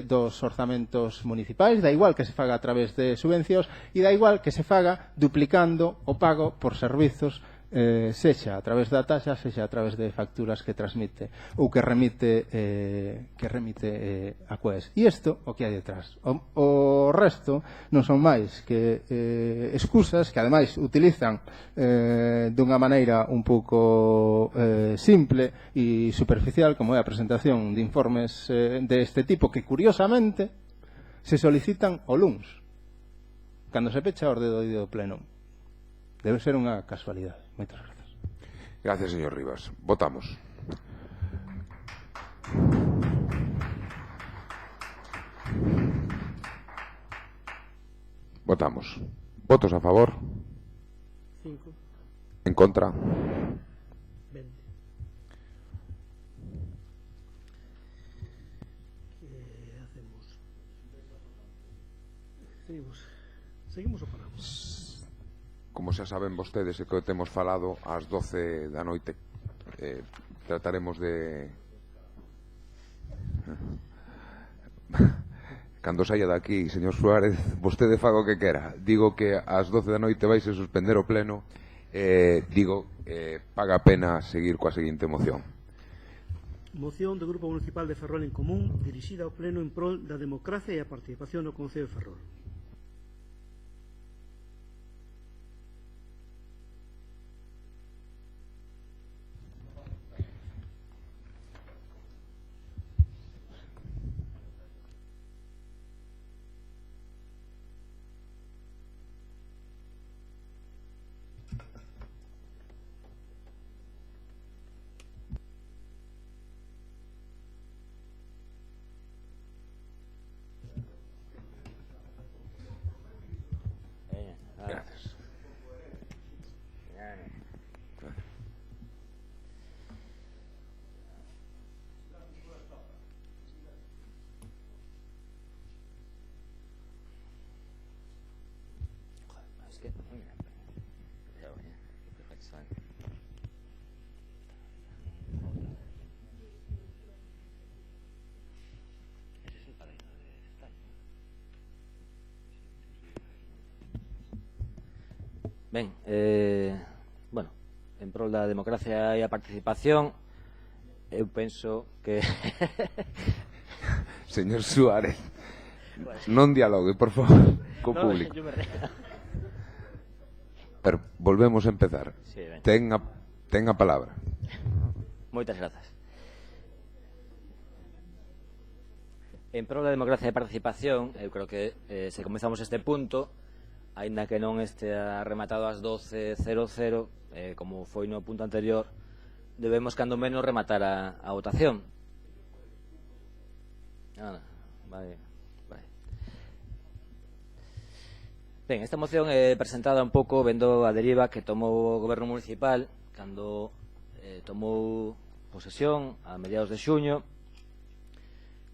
dos orzamentos municipais, da igual que se faga a través de subvencións e da igual que se faga duplicando o pago por servizos, sexa a través da taxa, sexa a través de facturas que transmite ou que remite a CUES. E isto o que hai detrás. O resto non son máis que excusas que ademais utilizan dunha maneira un pouco simple e superficial, como é a presentación de informes deste tipo, que curiosamente se solicitan o luns, cando se pecha a orde do día do pleno. Debe ser unha casualidade. Moitas grazas. Gracias, señor Rivas. Votamos. Votamos. Votos a favor. 5. En contra. 20. ¿Qué hacemos? Seguimos o paramos? Como xa saben vostedes e que temos falado, ás 12 da noite trataremos de cando saia daqui, señor Suárez, vostede faga o que quera. Digo que ás 12 da noite vais a suspender o pleno, digo, paga a pena seguir coa seguinte moción. Moción do Grupo Municipal de Ferrol en Común, dirixida ao pleno en prol da democracia e a participación no Concello de Ferrol. Gracias. Es que... Ben, bueno, en prol da democracia e a participación, eu penso que... Señor Suárez, non dialogue, por favor, co público. Pero volvemos a empezar. Sí, ben. Ten a palabra. Moitas grazas. En prol da democracia e participación, eu creo que se comezamos este punto, aínda que non estea rematado ás 12:00, como foi no punto anterior, debemos cando menos rematar a votación. Vale. Ben, esta moción é presentada un pouco vendo a deriva que tomou o goberno municipal cando tomou posesión a mediados de xuño,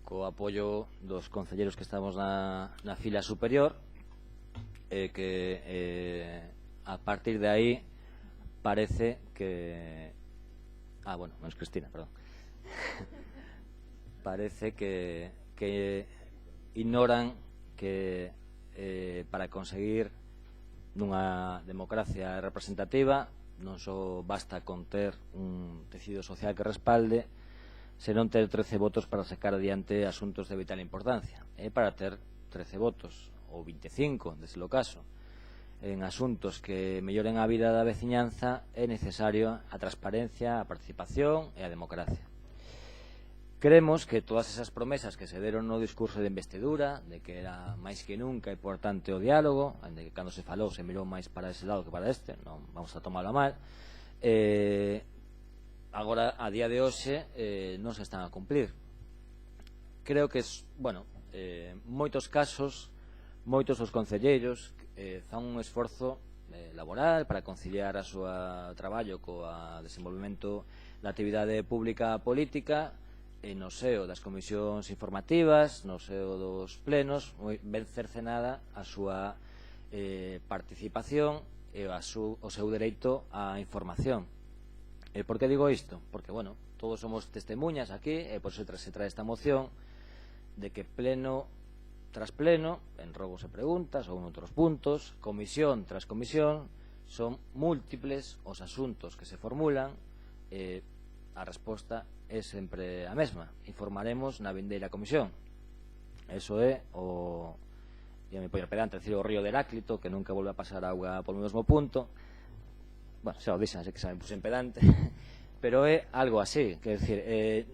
co apoio dos concelleiros que estamos na fila superior, que a partir de aí parece que... bueno, non é Cristina, perdón. Parece que ignoran que para conseguir nunha democracia representativa non só basta con ter un tecido social que respalde, senón ter 13 votos para sacar adiante asuntos de vital importancia. Para ter 13 votos, ou 25, desde o caso, en asuntos que melloren a vida da veciñanza, é necesario a transparencia, a participación e a democracia. Creemos que todas esas promesas que se deron no discurso de investidura, de que era máis que nunca importante o diálogo, de que cando se falou se mirou máis para ese lado que para este, non vamos a tomarlo a mal, agora, a día de hoxe, non se están a cumplir. Creo que, moitos casos, moitos dos concelleiros fan un esforzo laboral para conciliar a súa traballo coa desenvolvemento da actividade pública política, no seo das comisións informativas, no seo dos plenos, ben cercenada a súa participación e o seu dereito á información. Por que digo isto? Porque, todos somos testemunhas aquí, e por iso se trae esta moción, de que pleno tras pleno, en robos e preguntas ou en outros puntos, comisión tras comisión, son múltiples os asuntos que se formulan, a resposta é sempre a mesma: informaremos na vindeira comisión. Eso é o... e me poño pedante decir o río de Heráclito, que nunca volve a pasar agua polo mesmo punto. Xa o dixen, así que xa me puse en pedante. Pero é algo así, quer decir,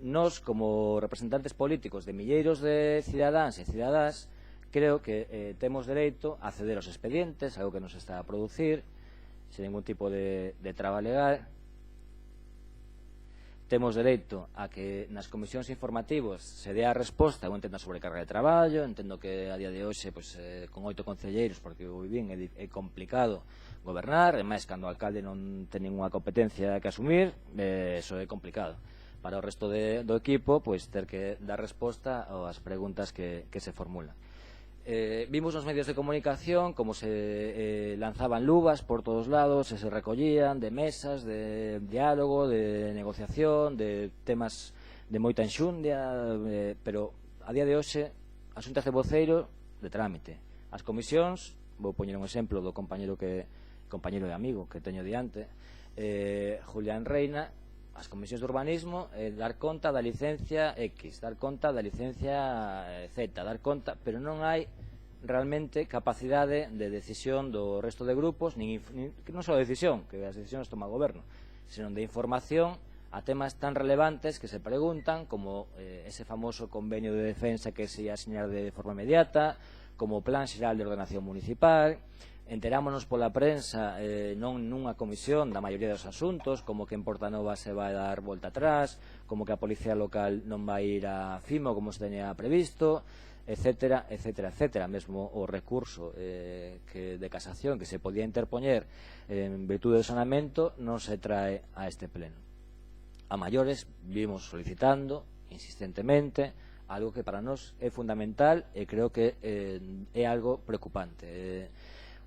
nós como representantes políticos de milleiros de cidadáns e cidadás, creo que temos dereito a acceder aos expedientes, algo que nos está a producir, sen ningún tipo de traba legal. Temos dereito a que nas comisións informativos se dé a resposta. Eu entendo a sobrecarga de traballo, entendo que a día de hoxe, con 8 concelleiros, porque o vivín, é complicado gobernar, e máis cando o alcalde non ten ninguna competencia que asumir, eso é complicado. Para o resto do equipo, ter que dar resposta ás preguntas que se formulan. Vimos nos medios de comunicación como se lanzaban luvas por todos lados, se recollían de mesas, de diálogo, de negociación, de temas de moita enxundia, pero a día de hoxe asuntos de voceiro de trámite. As comisións, vou poñer un exemplo do compañeiro e amigo que teño diante, Julián Reina. As comisións de urbanismo, dar conta da licencia X, dar conta da licencia Z, dar conta, pero non hai realmente capacidade de decisión do resto de grupos, non só de decisión, que as decisións toma o goberno, senón de información a temas tan relevantes que se preguntan, como ese famoso convenio de defensa que se ia asignar de forma inmediata, como o Plan Xeral de Ordenación Municipal. Enterámonos pola prensa, non nunha comisión, da maioría dos asuntos, como que en Portanova se vai dar volta atrás, como que a policía local non vai ir a Fimo como se teña previsto, etcétera, etcétera, etcétera. Mesmo o recurso de casación que se podía interpoñer en virtude do sanamento non se trae a este pleno. A maiores vimos solicitando insistentemente algo que para nós é fundamental e creo que é algo preocupante.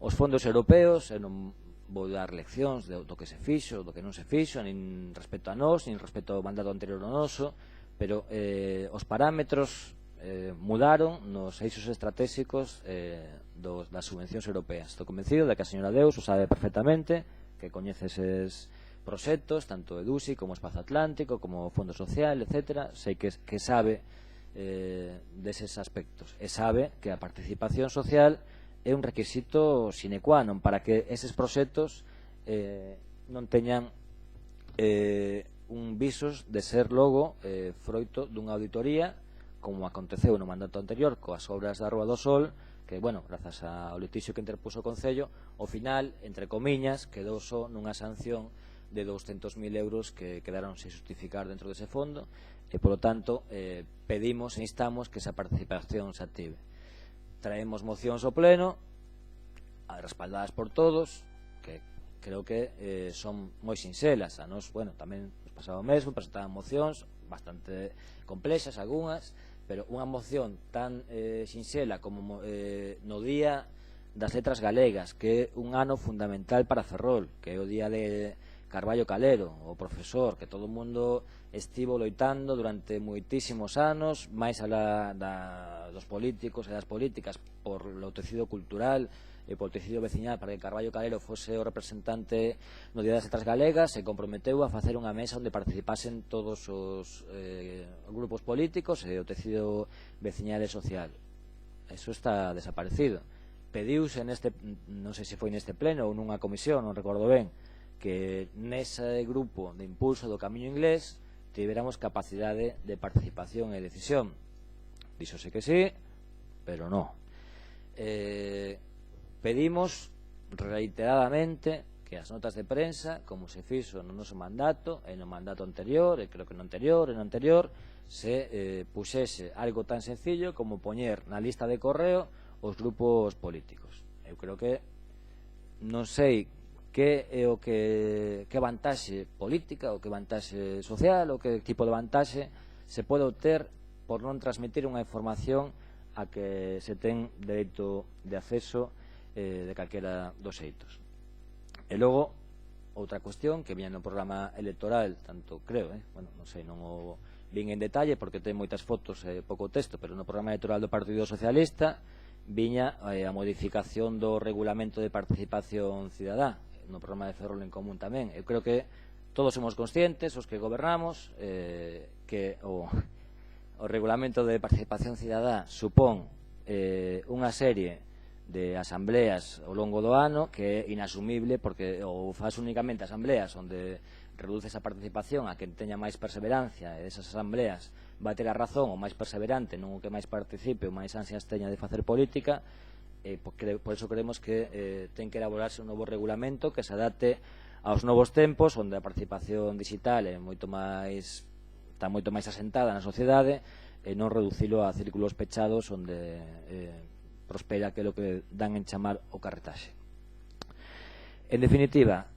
Os fondos europeos, eu non vou dar leccións do que se fixo, do que non se fixo, nin respecto a nós, nin respecto ao mandato anterior ao noso, pero os parámetros mudaron nos eixos estratégicos das subvencións europeas. Estou convencido de que a señora Deus o sabe perfectamente, que coñece eses proxectos, tanto EDUSI como Espazo Atlántico, como Fondo Social, etc. Sei que sabe deses aspectos, e sabe que a participación social é un requisito sine qua non para que eses proxectos non teñan un visos de ser logo froito dunha auditoría, como aconteceu no mandato anterior coas obras da Rúa do Sol, que, grazas ao litixio que interpuso o Concello, ao final, entre comiñas, quedou só nunha sanción de 200.000 euros que quedaron sin justificar dentro dese fondo, e, polo tanto, pedimos e instamos que esa participación se active. Traemos mocións ao pleno, respaldadas por todos, que creo que son moi sinxelas. A nos, tamén nos pasaba o mesmo, presentaban mocións bastante complexas algunhas, pero unha moción tan sinxela como no día das letras galegas, que é un ano fundamental para Ferrol, que é o día de Carballo Calero, o profesor, que todo o mundo estivo loitando durante moitísimos anos, máis alá dos políticos e das políticas, por o tecido cultural e por o tecido veciñal, para que Carballo Calero fose o representante no Día das Letras Galegas, se comprometeu a facer unha mesa onde participasen todos os grupos políticos e o tecido veciñal e social. Eso está desaparecido. Pediuse non sei se foi neste pleno ou nunha comisión, non recordo ben, que nese grupo de impulso do camiño inglés tiveramos capacidade de participación e decisión. Díxose que sí, pero non. Pedimos reiteradamente que as notas de prensa, como se fixo no noso mandato, e no mandato anterior, e creo que no anterior, se puxese algo tan sencillo como poñer na lista de correo os grupos políticos. Eu creo que non sei que é o que vantaxe política, ou que vantaxe social, ou que tipo de vantaxe se pode obter por non transmitir unha información a que se ten dereito de acceso de calquera dos xeitos. E logo, outra cuestión que viña no programa electoral, tanto creo, non sei, non o vin en detalle porque ten moitas fotos e pouco texto, pero no programa electoral do Partido Socialista viña a modificación do regulamento de participación cidadá, no programa de Ferrol en Común tamén. Eu creo que todos somos conscientes, os que gobernamos, que o regulamento de participación cidadá supón unha serie de asambleas ao longo do ano que é inasumible, porque ou faz únicamente asambleas onde reduces a participación a quen teña máis perseverancia, e esas asambleas vai ter a razón o máis perseverante, non o que máis participe ou máis ansias teña de facer política. Por eso creemos que ten que elaborarse un novo regulamento que se adapte aos novos tempos, onde a participación digital está moito máis asentada na sociedade, e non reducilo a círculos pechados onde prospera aquilo que dan en chamar o carretaxe. En definitiva,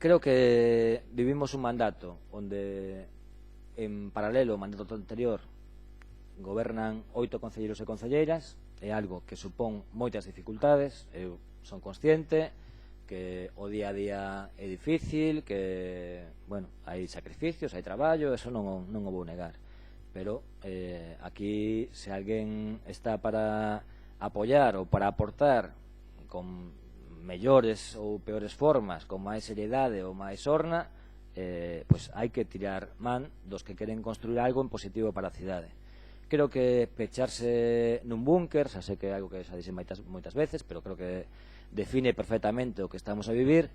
creo que vivimos un mandato onde, en paralelo ao mandato anterior, gobernan 8 concelleiros e concelleiras. É algo que supón moitas dificultades. Eu son consciente que o día a día é difícil, que, bueno, hai sacrificios, hai traballo, eso non o vou negar. Pero aquí, se alguén está para apoiar ou para aportar con mellores ou peores formas, con máis seriedade ou máis sorna, pois hai que tirar man dos que queren construir algo en positivo para a cidade. Creo que pecharse nun búnker, xa sei que é algo que xa dixen moitas veces, pero creo que define perfectamente o que estamos a vivir.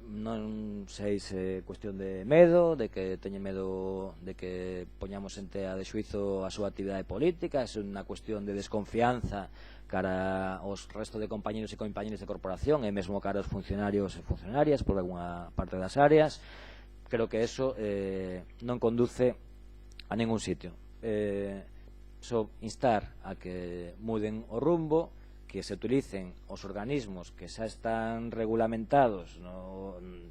Non sei se é cuestión de medo, de que teñen medo de que poñamos en tea de xuizo a súa actividade política, é unha cuestión de desconfianza cara aos resto de compañeros e compañeras de corporación, e mesmo cara aos funcionarios e funcionarias por algunha parte das áreas. Creo que eso non conduce a ningún sitio. Só instar a que muden o rumbo, que se utilicen os organismos que xa están regulamentados,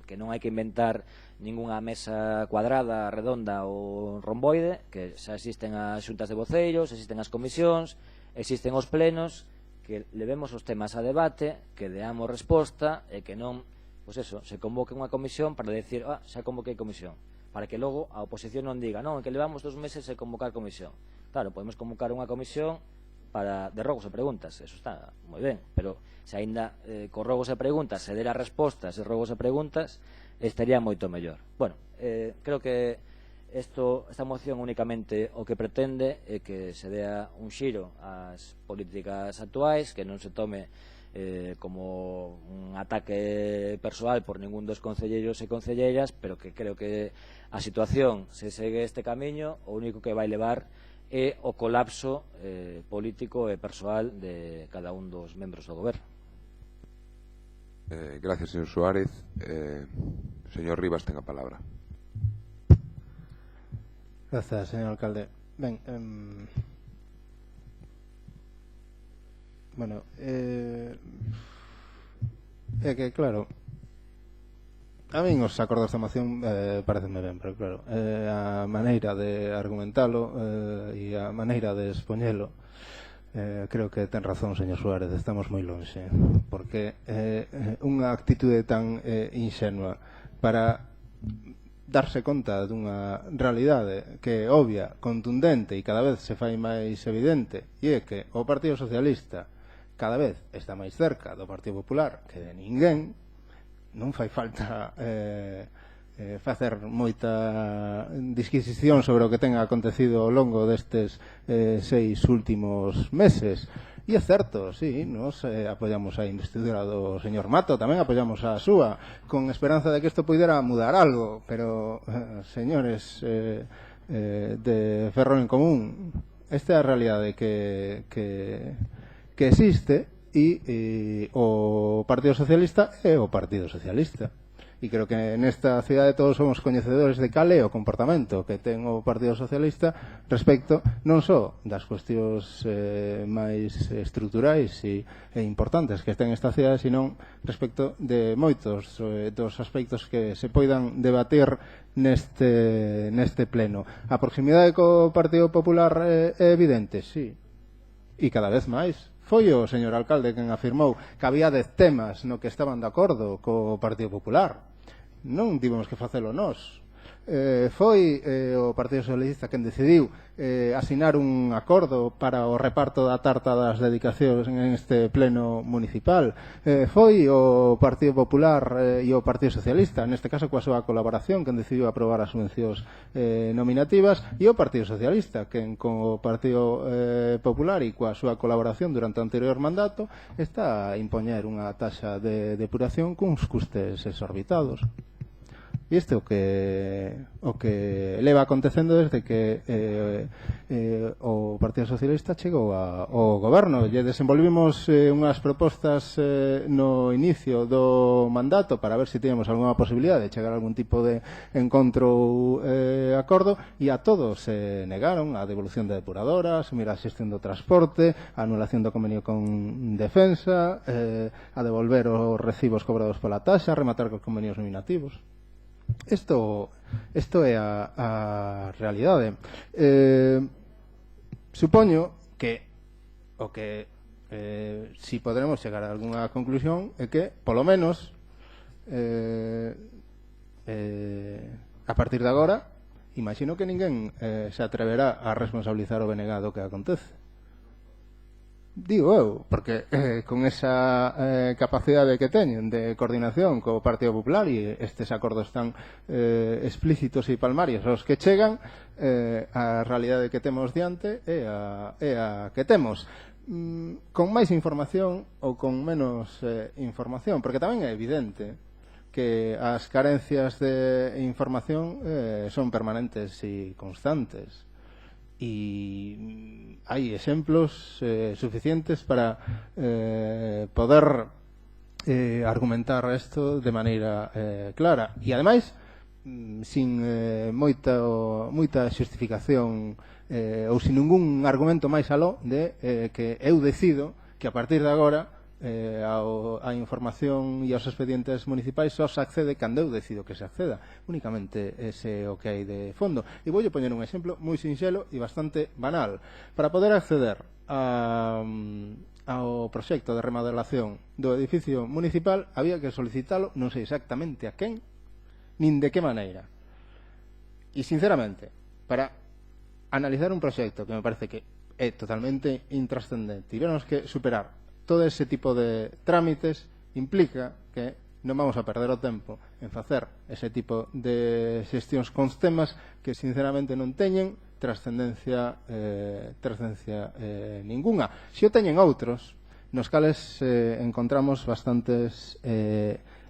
que non hai que inventar ningunha mesa cuadrada, redonda ou romboide, que xa existen as xuntas de voceiros, existen as comisións, existen os plenos, que levemos os temas a debate, que deamos resposta, e que non, pois eso, se convoque unha comisión para decir, xa convoquei comisión, para que logo a oposición non diga, non, que levamos 2 meses en convocar comisión. Claro, podemos convocar unha comisión de rogos e preguntas, eso está moi ben, pero se aínda con rogos e preguntas se dera respostas e rogos e preguntas, estaría moito mellor. Bueno, creo que esta moción únicamente o que pretende é que se dea un xiro ás políticas actuais, que non se tome como un ataque persoal por ningún dos concelleiros e concelleiras, pero que creo que a situación, se segue este camiño, o único que vai levar é o colapso político e persoal de cada un dos membros do goberno. Gracias, señor Suárez. Señor Rivas, ten a palabra. Grazas, señor alcalde. Ben, bueno, é que, claro, A min os acordos da moción parecenme ben, pero claro, a maneira de argumentalo e a maneira de expoñelo, creo que ten razón, señor Suárez, estamos moi lonxe, porque unha actitude tan inxenua para darse conta dunha realidade que é obvia, contundente e cada vez se fai máis evidente, e é que o Partido Socialista cada vez está máis cerca do Partido Popular que de ninguén. Non fai falta facer moita disquisición sobre o que ten acontecido ao longo destes 6 últimos meses. E é certo, sí, nos apoiamos a investidura do señor Mato, tamén apoiamos a súa, con esperanza de que isto poidera mudar algo, pero, señores de Ferrol en Común, esta é a realidade que existe, e o Partido Socialista é o Partido Socialista. E creo que nesta cidade todos somos coñecedores de cal é o comportamento que ten o Partido Socialista respecto non só das cuestións máis estruturais e importantes que ten esta cidade, sino respecto de moitos dos aspectos que se poidan debatir neste pleno. A proximidade co Partido Popular é evidente, sí, e cada vez máis. Foi o señor alcalde quen afirmou que había 10 temas no que estaban de acordo co Partido Popular. Non tivemos que facelo nós. Foi o Partido Socialista quen decidiu asinar un acordo para o reparto da tarta das dedicacións en este pleno municipal. Foi o Partido Popular e o Partido Socialista, neste caso coa súa colaboración, quen decidiu aprobar as subvencións nominativas, e o Partido Socialista, quen con o Partido Popular e coa súa colaboración durante o anterior mandato está a impoñer unha taxa de depuración cuns custes exorbitados. E isto é o que leva acontecendo desde que o Partido Socialista chegou ao goberno. Lle desenvolvimos unhas propostas no inicio do mandato para ver se tiñamos algunha posibilidade de chegar a algún tipo de encontro ou acordo, e a todos se negaron: a devolución de depuradoras, asumir a xestión do transporte, a anulación do convenio con Defensa, a devolver os recibos cobrados pola taxa, a rematar cos convenios nominativos. Isto é a realidade. Supoño que o que si poderemos chegar a algunha conclusión é que, polo menos, a partir de agora, imagino que ninguén se atreverá a responsabilizar o BNG do que acontece. Digo eu, porque con esa capacidade que teñen de coordinación co Partido Popular, e estes acordos tan explícitos e palmarios aos que chegan, a realidade que temos diante é a que temos, con máis información ou con menos información, porque tamén é evidente que as carencias de información son permanentes e constantes. E hai exemplos suficientes para poder argumentar isto de maneira clara, e ademais sin moita xustificación ou sin ningún argumento máis aló de que eu decido que a partir de agora a información e aos expedientes municipais só se accede cando eu decido que se acceda. Únicamente ese é o que hai de fondo. E voulle poñer un exemplo moi sinxelo e bastante banal. Para poder acceder ao proxecto de remodelación do edificio municipal había que solicitalo, non sei exactamente a quen nin de que maneira. E sinceramente, para analizar un proxecto que me parece que é totalmente intrascendente, tivemos que superar todo ese tipo de trámites, implica que non vamos a perder o tempo en facer ese tipo de xestións con temas que sinceramente non teñen trascendencia ninguna. Se o teñen outros, nos cales encontramos bastantes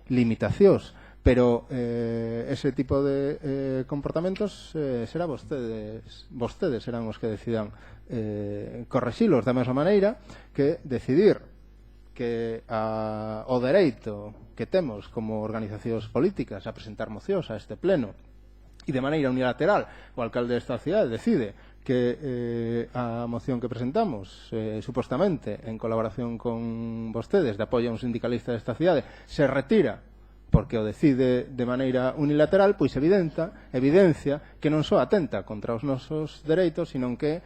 limitacións, pero ese tipo de comportamentos será vostedes serán os que decidan correxilos, da mesma maneira que decidir que o dereito que temos como organizacións políticas a presentar mocións a este pleno, e de maneira unilateral o alcalde desta cidade decide que a moción que presentamos supostamente en colaboración con vostedes de apoio a un sindicalista desta cidade se retira porque o decide de maneira unilateral, pois evidencia que non só atenta contra os nosos dereitos, sino que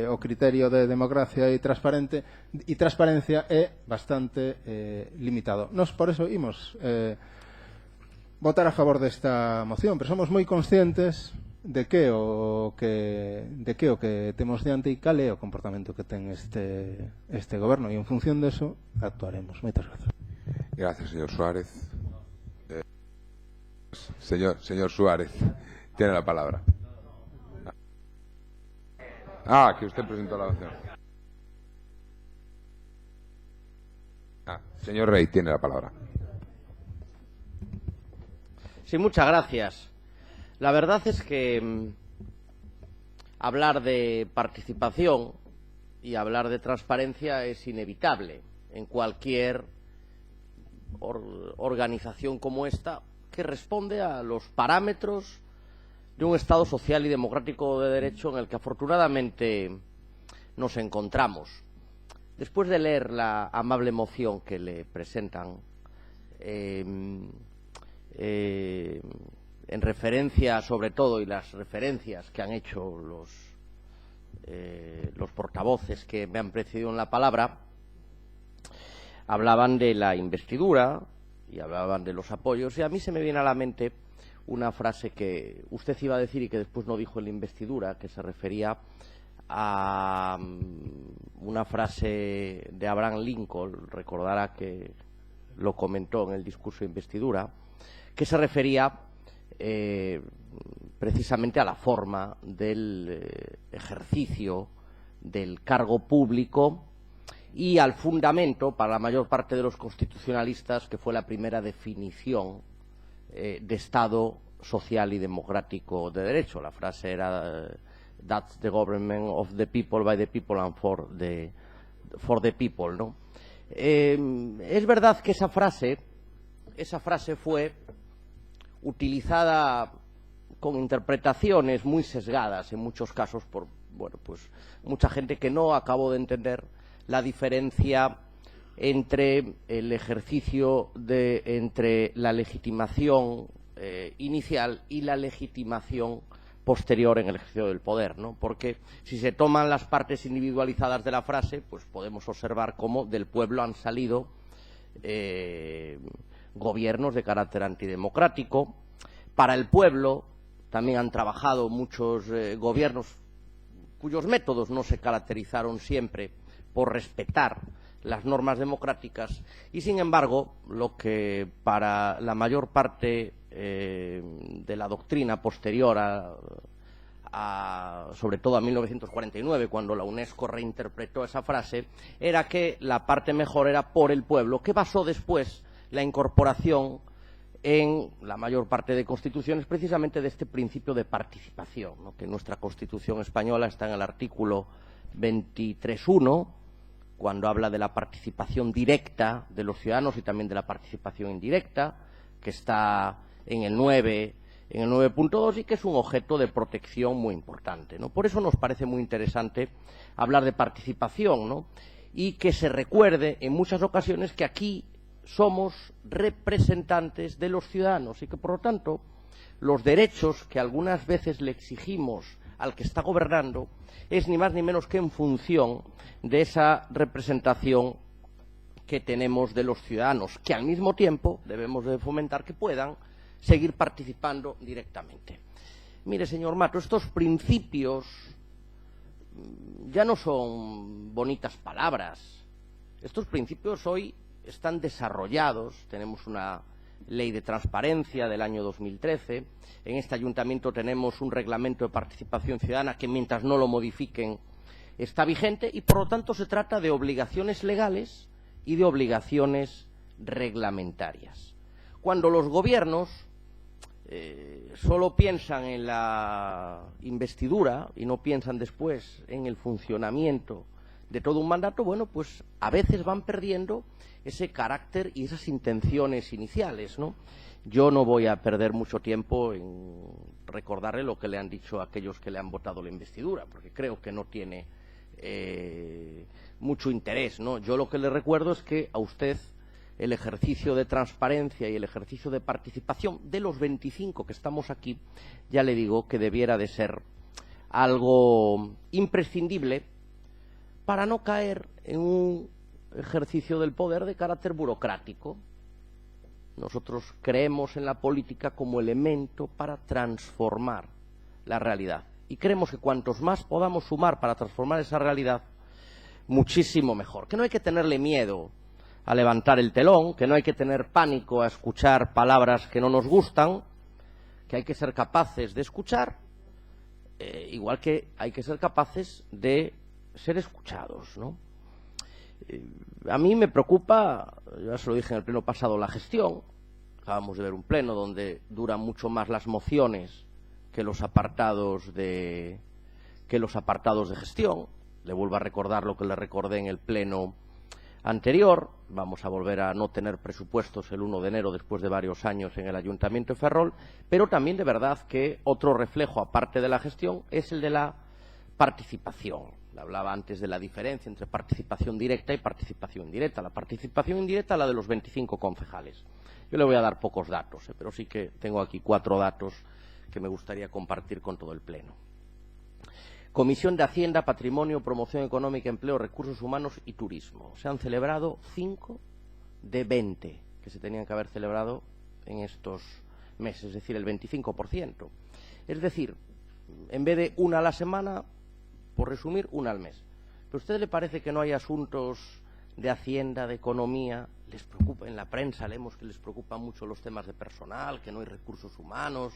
o criterio de democracia e transparencia é bastante limitado. Nos, por eso, imos votar a favor desta moción, pero somos moi conscientes de que o que temos diante e cal é o comportamento que ten este goberno, e en función deso actuaremos. Moitas gracias. Gracias, señor Suárez. Señor Suárez, tiene la palabra. Que usted presentó la moción. Señor Rey, tiene la palabra. Sí, muchas gracias. La verdad es que hablar de participación y hablar de transparencia es inevitable en cualquier organización como esta, que responde a los parámetros de un Estado social y democrático de derecho en el que afortunadamente nos encontramos. Después de leer la amable moción que le presentan en referencia sobre todo, y las referencias que han hecho los portavoces que me han precedido en la palabra, hablaban de la investidura y hablaban de los apoyos, y a mí se me viene a la mente una frase que usted iba a decir y que después no dijo en la investidura, que se refería a una frase de Abraham Lincoln, recordará que lo comentó en el discurso de investidura, que se refería precisamente a la forma del ejercicio del cargo público y al fundamento para la mayor parte de los constitucionalistas, que fue la primera definición de Estado social y democrático de derecho. La frase era "That's the government of the people, by the people and for the people", ¿no? Es verdad que esa frase fue utilizada con interpretaciones muy sesgadas en muchos casos por mucha gente que no acabó de entender la diferencia entre el ejercicio entre la legitimación inicial y la legitimación posterior en el ejercicio del poder, ¿no? Porque si se toman las partes individualizadas de la frase, pues podemos observar cómo del pueblo han salido gobiernos de carácter antidemocrático. Para el pueblo también han trabajado muchos gobiernos cuyos métodos no se caracterizaron siempre por respetar las normas democráticas, y sin embargo lo que para la mayor parte de la doctrina posterior sobre todo a 1949, cuando la UNESCO reinterpretó esa frase, era que la parte mejor era por el pueblo, que basó después la incorporación en la mayor parte de constituciones precisamente de este principio de participación, ¿no? Que nuestra Constitución española está en el artículo 23.1, cuando habla de la participación directa de los ciudadanos y también de la participación indirecta, que está en el 9.2 y que es un objeto de protección muy importante, ¿no? Por eso nos parece muy interesante hablar de participación, ¿no? Y que se recuerde en muchas ocasiones que aquí somos representantes de los ciudadanos y que, por lo tanto, los derechos que algunas veces le exigimos al que está gobernando es ni más ni menos que en función de esa representación que tenemos de los ciudadanos, que al mismo tiempo debemos de fomentar que puedan seguir participando directamente. Mire, señor Mato, estos principios ya no son bonitas palabras. Estos principios hoy están desarrollados. Tenemos una ley de transparencia del año 2013. En este ayuntamiento tenemos un reglamento de participación ciudadana que, mientras no lo modifiquen, está vigente, y por lo tanto se trata de obligaciones legales y de obligaciones reglamentarias. Cuando los gobiernos solo piensan en la investidura y no piensan después en el funcionamiento de todo un mandato, bueno, pues a veces van perdiendo ese carácter y esas intenciones iniciales, ¿no? Yo no voy a perder mucho tiempo en recordarle lo que le han dicho a aquellos que le han votado la investidura, porque creo que no tiene mucho interés, ¿no? Yo lo que le recuerdo es que a usted el ejercicio de transparencia y el ejercicio de participación de los 25 que estamos aquí, ya le digo que debiera de ser algo imprescindible para no caer en un ejercicio del poder de carácter burocrático. Nosotros creemos en la política como elemento para transformar la realidad. Y creemos que cuantos más podamos sumar para transformar esa realidad, muchísimo mejor. Que no hay que tenerle miedo a levantar el telón, que no hay que tener pánico a escuchar palabras que no nos gustan, que hay que ser capaces de escuchar, igual que hay que ser capaces de ser escuchados, ¿no? A mí me preocupa, ya se lo dije en el pleno pasado, la gestión. Acabamos de ver un pleno donde duran mucho más las mociones que los apartados de gestión. Le vuelvo a recordar lo que le recordé en el pleno anterior. Vamos a volver a no tener presupuestos el 1 de enero después de varios años en el Ayuntamiento de Ferrol, pero también de verdad que otro reflejo, aparte de la gestión, es el de la participación. Hablaba antes de la diferencia entre participación directa y participación indirecta. La participación indirecta, la de los 25 concejales. Yo le voy a dar pocos datos, pero sí que tengo aquí 4 datos que me gustaría compartir con todo el Pleno. Comisión de Hacienda, Patrimonio, Promoción Económica, Empleo, Recursos Humanos y Turismo. Se han celebrado 5 de 20 que se tenían que haber celebrado en estos meses, es decir, el 25%. Es decir, en vez de una a la semana, por resumir, una al mes. ¿Pero a usted le parece que no hay asuntos de Hacienda, de Economía? ¿Les preocupa? En la prensa leemos que les preocupan mucho los temas de personal, que no hay recursos humanos,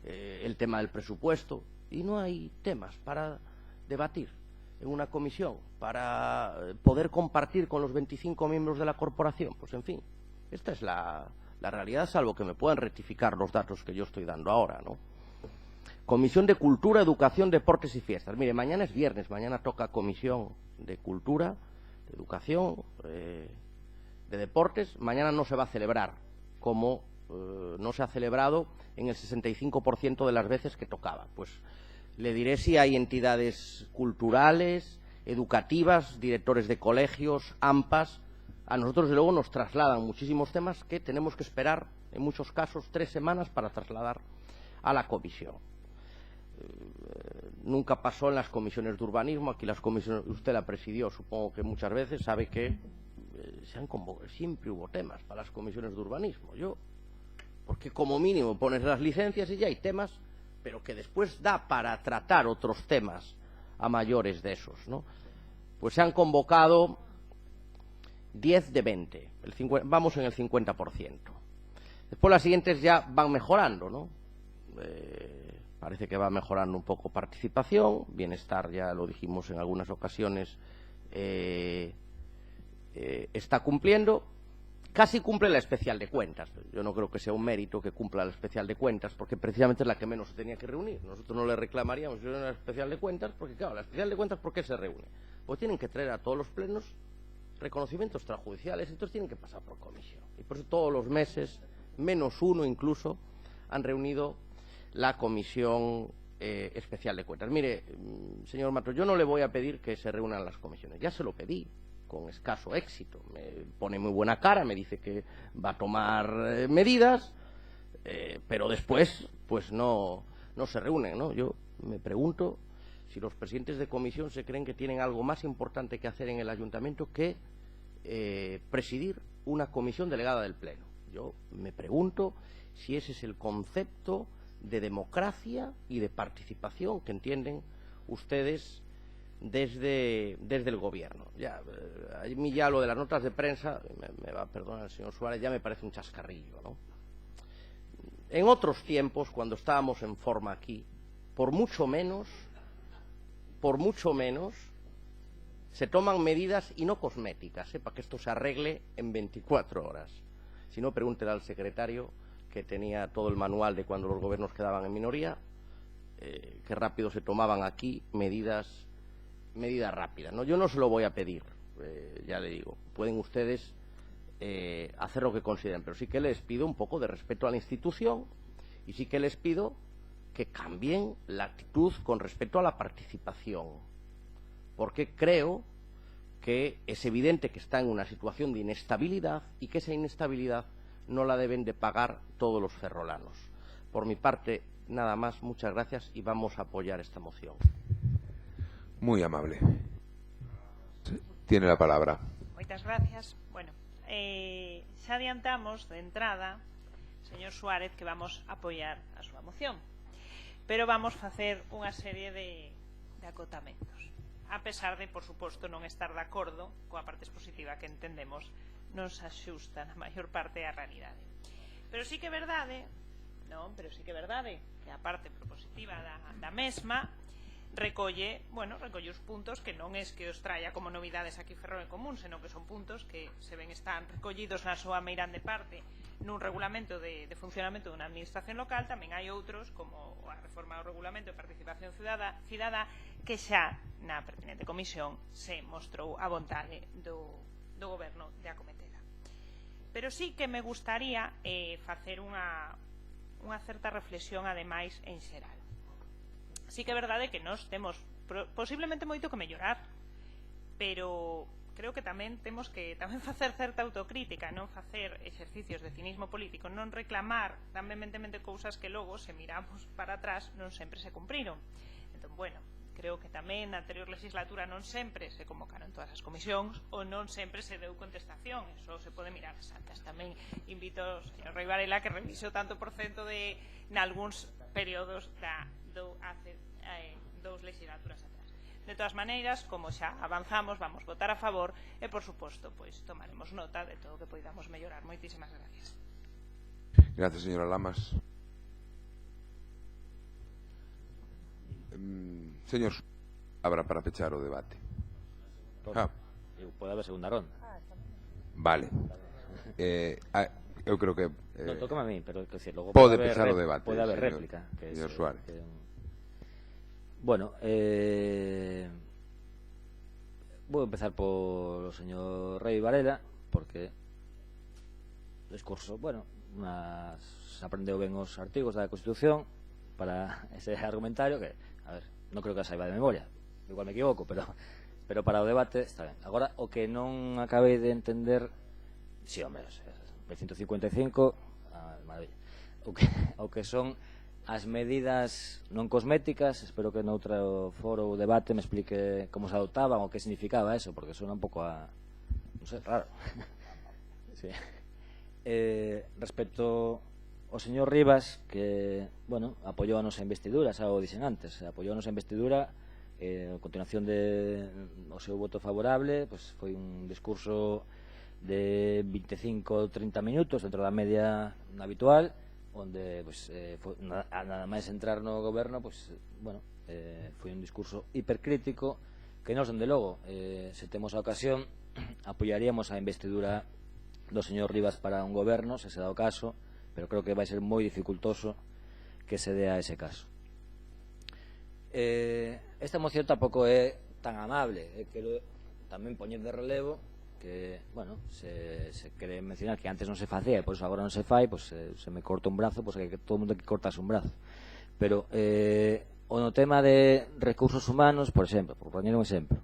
el tema del presupuesto. Y no hay temas para debatir en una comisión, para poder compartir con los 25 miembros de la corporación. Pues en fin, esta es la realidad, salvo que me puedan rectificar los datos que yo estoy dando ahora, ¿no? Comisión de Cultura, Educación, Deportes y Fiestas. Mire, mañana es viernes, mañana toca Comisión de Cultura, de Educación, de Deportes. Mañana no se va a celebrar, como no se ha celebrado en el 65% de las veces que tocaba. Pues le diré si hay entidades culturales, educativas, directores de colegios, AMPAs. A nosotros, desde luego, nos trasladan muchísimos temas que tenemos que esperar, en muchos casos, 3 semanas para trasladar a la comisión. Nunca pasó en las comisiones de urbanismo. Aquí las comisiones, usted la presidió, supongo que muchas veces, sabe que siempre hubo temas para las comisiones de urbanismo. Porque como mínimo pones las licencias y ya hay temas, pero que después da para tratar otros temas a mayores de esos, ¿no? Pues se han convocado 10 de 20, vamos en el 50%. Después las siguientes ya van mejorando, ¿no? Parece que va mejorando un poco participación, bienestar, ya lo dijimos en algunas ocasiones, está cumpliendo, casi cumple la especial de cuentas. Yo no creo que sea un mérito que cumpla la especial de cuentas, porque precisamente es la que menos se tenía que reunir. Nosotros no le reclamaríamos la especial de cuentas, porque claro, la especial de cuentas, ¿por qué se reúne? Pues tienen que traer a todos los plenos reconocimientos extrajudiciales, entonces tienen que pasar por comisión. Y por eso todos los meses, menos uno incluso, han reunido la Comisión Especial de Cuentas. Mire, señor Mato, yo no le voy a pedir que se reúnan las comisiones. Ya se lo pedí, con escaso éxito. Me pone muy buena cara, me dice que va a tomar medidas, pero después, pues no se reúnen, ¿no? Yo me pregunto si los presidentes de comisión se creen que tienen algo más importante que hacer en el ayuntamiento que presidir una comisión delegada del Pleno. Yo me pregunto si ese es el concepto de democracia y de participación que entienden ustedes desde el gobierno. A mí ya lo de las notas de prensa, me va a perdonar el señor Suárez, ya me parece un chascarrillo, ¿no? En otros tiempos, cuando estábamos en forma aquí, por mucho menos, se toman medidas y no cosméticas, para que esto se arregle en 24 horas. Si no, pregúntele al secretario, que tenía todo el manual de cuando los gobiernos quedaban en minoría, que rápido se tomaban aquí medidas rápidas, ¿no? Yo no se lo voy a pedir, ya le digo, pueden ustedes hacer lo que consideren, pero sí que les pido un poco de respeto a la institución y sí que les pido que cambien la actitud con respecto a la participación, porque creo que es evidente que está en una situación de inestabilidad y que esa inestabilidad no la deben de pagar todos los ferrolanos. Por mi parte, nada más, muchas gracias y vamos a apoyar esta moción. Muy amable. Tiene la palabra. Moitas gracias. Bueno, xa adiantamos de entrada, señor Suárez, que vamos a apoiar a súa moción, pero vamos facer unha serie de acotamentos, a pesar de, por suposto, non estar de acordo coa parte expositiva que entendemos non se axusta na maior parte á realidade. Pero sí que é verdade, que a parte propositiva da mesma recolle os puntos que non es que os traia como novidades aquí Ferrol en Común, senón que son puntos que se ven están recollidos na súa meirande parte nun regulamento de funcionamento dunha administración local. Tamén hai outros, como a reforma do regulamento de participación cidadá, que xa na pertinente comisión se mostrou a vontade do goberno de acometela. Pero sí que me gustaría facer unha certa reflexión, ademais, en xeral. Sí que é verdade que nós temos posiblemente moito que mellorar, pero creo que tamén temos que facer certa autocrítica, non facer exercicios de cinismo político, non reclamar tan vehementemente cousas que logo, se miramos para atrás, non sempre se cumpriron. Entón, bueno, creo que tamén na anterior legislatura non sempre se convocaron todas as comisións ou non sempre se deu contestación, eso se pode mirar as actas. Tamén invito ao señor Rei Varela que revise o tanto por cento de nalgúns períodos hace 2 legislaturas atrás. De todas maneiras, como xa avanzamos, vamos votar a favor e, por suposto, pois tomaremos nota de todo o que poidamos mellorar. Moitísimas gracias. Gracias, señora Lamas. Señor, habrá para pechar o debate. Pode haber segunda ronda. Vale. Eu creo que non tócame a mí, pero logo pode pechar o debate. Pode haber réplica, señor Suárez. Bueno, voy a empezar por o señor Rei Varela, porque o discurso, bueno, aprendeu ben os artigos da Constitución para ese argumentario que, a ver, non creo que a saiba de memoria, igual me equivoco, pero para o debate está ben. Agora, o que non acabei de entender, si, hombre, o 155, maravilla, o que son as medidas non cosméticas. Espero que noutro foro ou debate me explique como se adoptaban ou que significaba eso, porque suena un pouco a, non sei, raro. Sí. Respecto ao señor Rivas, que, bueno, apoiou a nosa investidura, xa o dixen antes, apoiou a nosa investidura, a continuación do seu voto favorable, pues foi un discurso de 25-30 minutos dentro da media habitual, onde nada máis entrar no goberno, foi un discurso hipercrítico que nós, dende logo, se temos a ocasión, apoiaríamos a investidura do señor Rivas para un goberno, se dá o caso, pero creo que vai ser moi dificultoso que se dea ese caso. Esta moción tampouco é tan amable, quero tamén poñer de relevo que, bueno, se quere mencionar que antes non se facía e por iso agora non se fai, pois se me corta un brazo, pois que todo o mundo que cortase un brazo. Pero no tema de recursos humanos, por exemplo, por poñer un exemplo,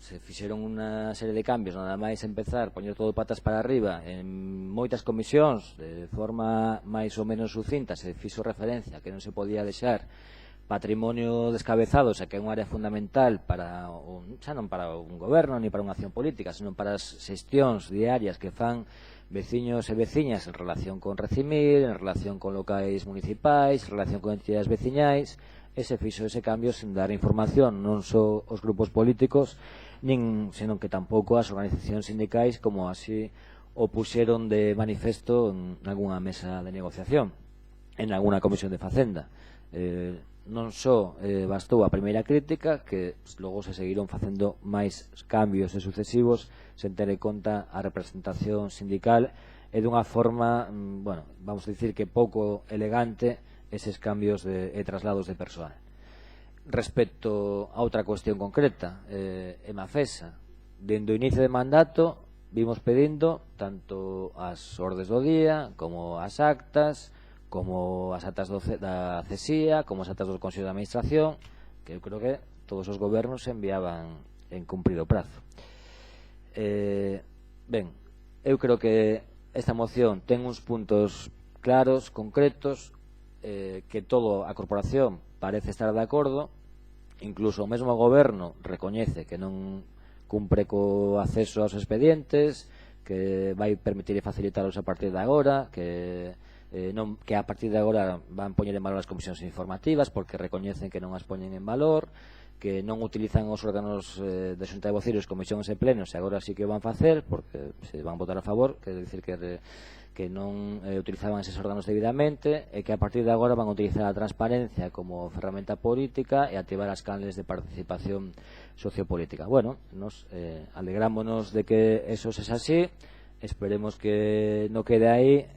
se fixeron unha serie de cambios, nada máis empezar, poñer todo patas para arriba en moitas comisións, de forma máis ou menos sucinta, se fixo referencia que non se podía deixar patrimonio descabezado, xa que é unha área fundamental xa non para un goberno ni para unha acción política, senón para as xestións diarias que fan veciños e veciñas en relación con Recimil, en relación con locais municipais, en relación con entidades veciñais. Se fixo ese cambio sen dar información non só aos grupos políticos, senón que tampouco as organizacións sindicais, como así o puxeron de manifesto en algunha mesa de negociación, en algunha comisión de Facenda. Non só bastou a primeira crítica, que logo se seguiron facendo máis cambios sucesivos sen ter en conta a representación sindical e dunha forma, bueno, vamos a dicir que pouco elegante eses cambios e traslados de persoal. Respecto a outra cuestión concreta, Emafesa, dende o inicio de mandato vimos pedindo tanto as ordes do día como as actas, como as actas da CESIA, como as actas do Consello de Administración, que eu creo que todos os gobernos enviaban en cumprido prazo. Ben, eu creo que esta moción ten uns puntos claros, concretos, que todo a corporación parece estar de acordo, incluso o mesmo goberno recoñece que non cumpre co acceso aos expedientes, que vai permitir e facilitaros a partir de agora, que a partir de agora van poñer en valor as comisións informativas porque recoñecen que non as poñen en valor, que non utilizan os órganos de xunta de voceiros, comisións e plenos, e agora sí que o van facer porque se van votar a favor, quer dicir que non utilizaban eses órganos debidamente, e que a partir de agora van a utilizar a transparencia como ferramenta política e activar as canles de participación sociopolítica. Bueno, nos alegrámonos de que eso sexa así, esperemos que non quede aí,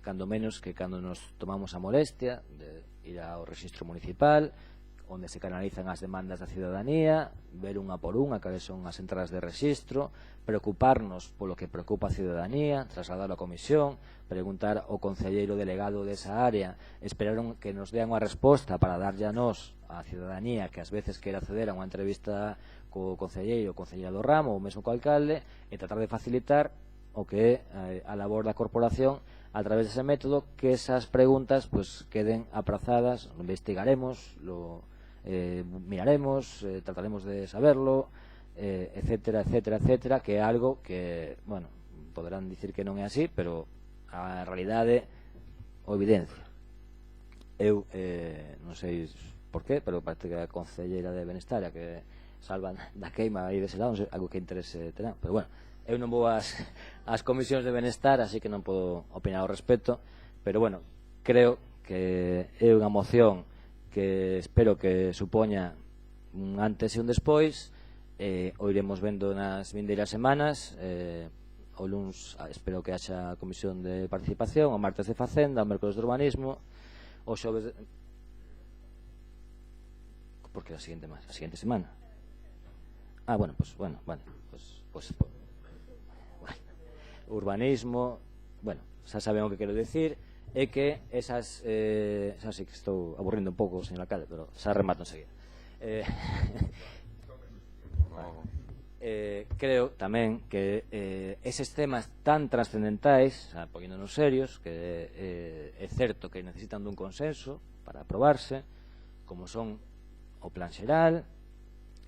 cando menos que cando nos tomamos a molestia de ir ao rexistro municipal, onde se canalizan as demandas da ciudadanía, ver unha por unha cales son as entradas de rexistro, preocuparnos polo que preocupa a ciudadanía, trasladarlo á comisión, preguntar ao concelleiro delegado desa área, esperar que nos dean unha resposta para darlle a nós, a ciudadanía, que ás veces quere acceder a unha entrevista co concelleiro, concelleira do ramo, ou mesmo co alcalde, e tratar de facilitar o que é a labor da corporación a través dese método, que esas preguntas pues queden aprazadas, lo investigaremos, lo miraremos, trataremos de saberlo, etcétera, etcétera, etcétera, que é algo que, bueno, poderán dicir que non é así, pero a realidade o evidencia. Eu non sei por qué, pero parece que a concelleira de Benestar que salvan da queima aí dese lado, non sei, algo que interese terá, pero bueno, eu non vou ás comisións de Benestar, así que non podo opinar ao respecto, pero bueno, creo que é unha moción que espero que supoña un antes e un despois, o iremos vendo nas vindeiras semanas, o luns espero que haxa comisión de participación, o martes de Facenda, o mércoles de urbanismo, o xoves de... porque a seguinte semana. Bueno, vale, urbanismo, bueno, xa saben o que quero decir, é que esas xa sei que estou aburrindo un pouco, señor alcalde, pero xa remato enseguida. Creo tamén que eses temas tan trascendentais, poñéndonos serios, que é certo que necesitan dun consenso para aprobarse, como son o plan xeral,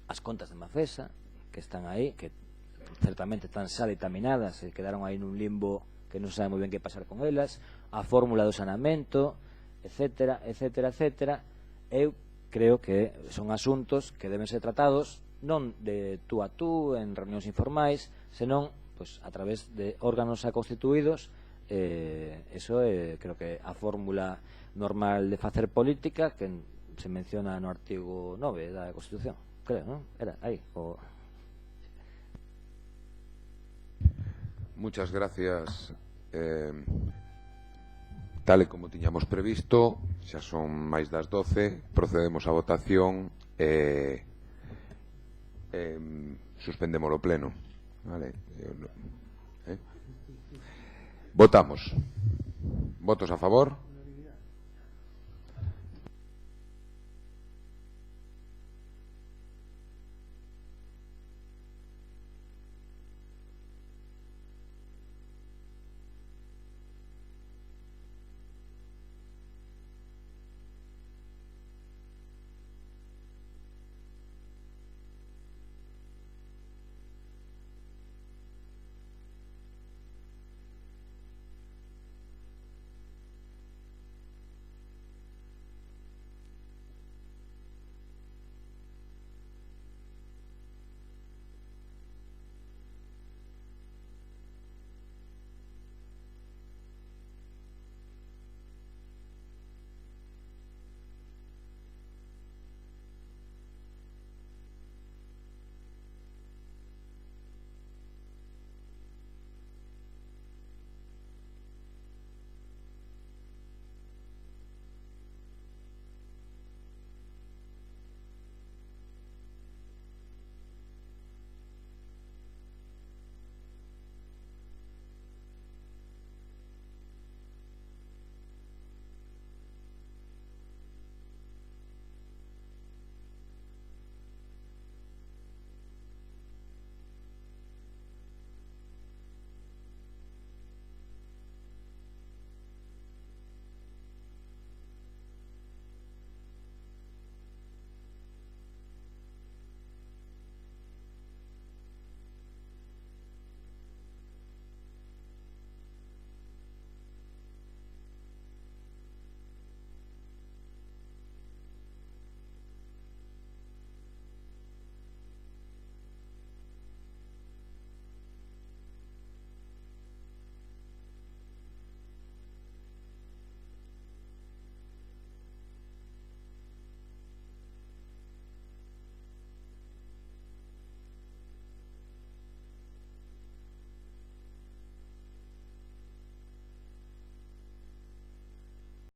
as contas de Mafesa, que están aí, que certamente están xa ditaminadas e quedaron aí nun limbo que non sabe moi ben que pasar con elas, a fórmula do saneamento, etcétera, etcétera, etcétera. Eu creo que son asuntos que deben ser tratados non de tú a tú en reunións informais, senón pues, a través de órganos xa constituídos. Eso é, creo que a fórmula normal de facer política que se menciona no artigo 9 da Constitución, creo, non? Era aí o... Muchas gracias. Tal e como tiñamos previsto, xa son máis das 12, procedemos á votación e suspendemos o pleno. Vale. Votamos. Votos a favor?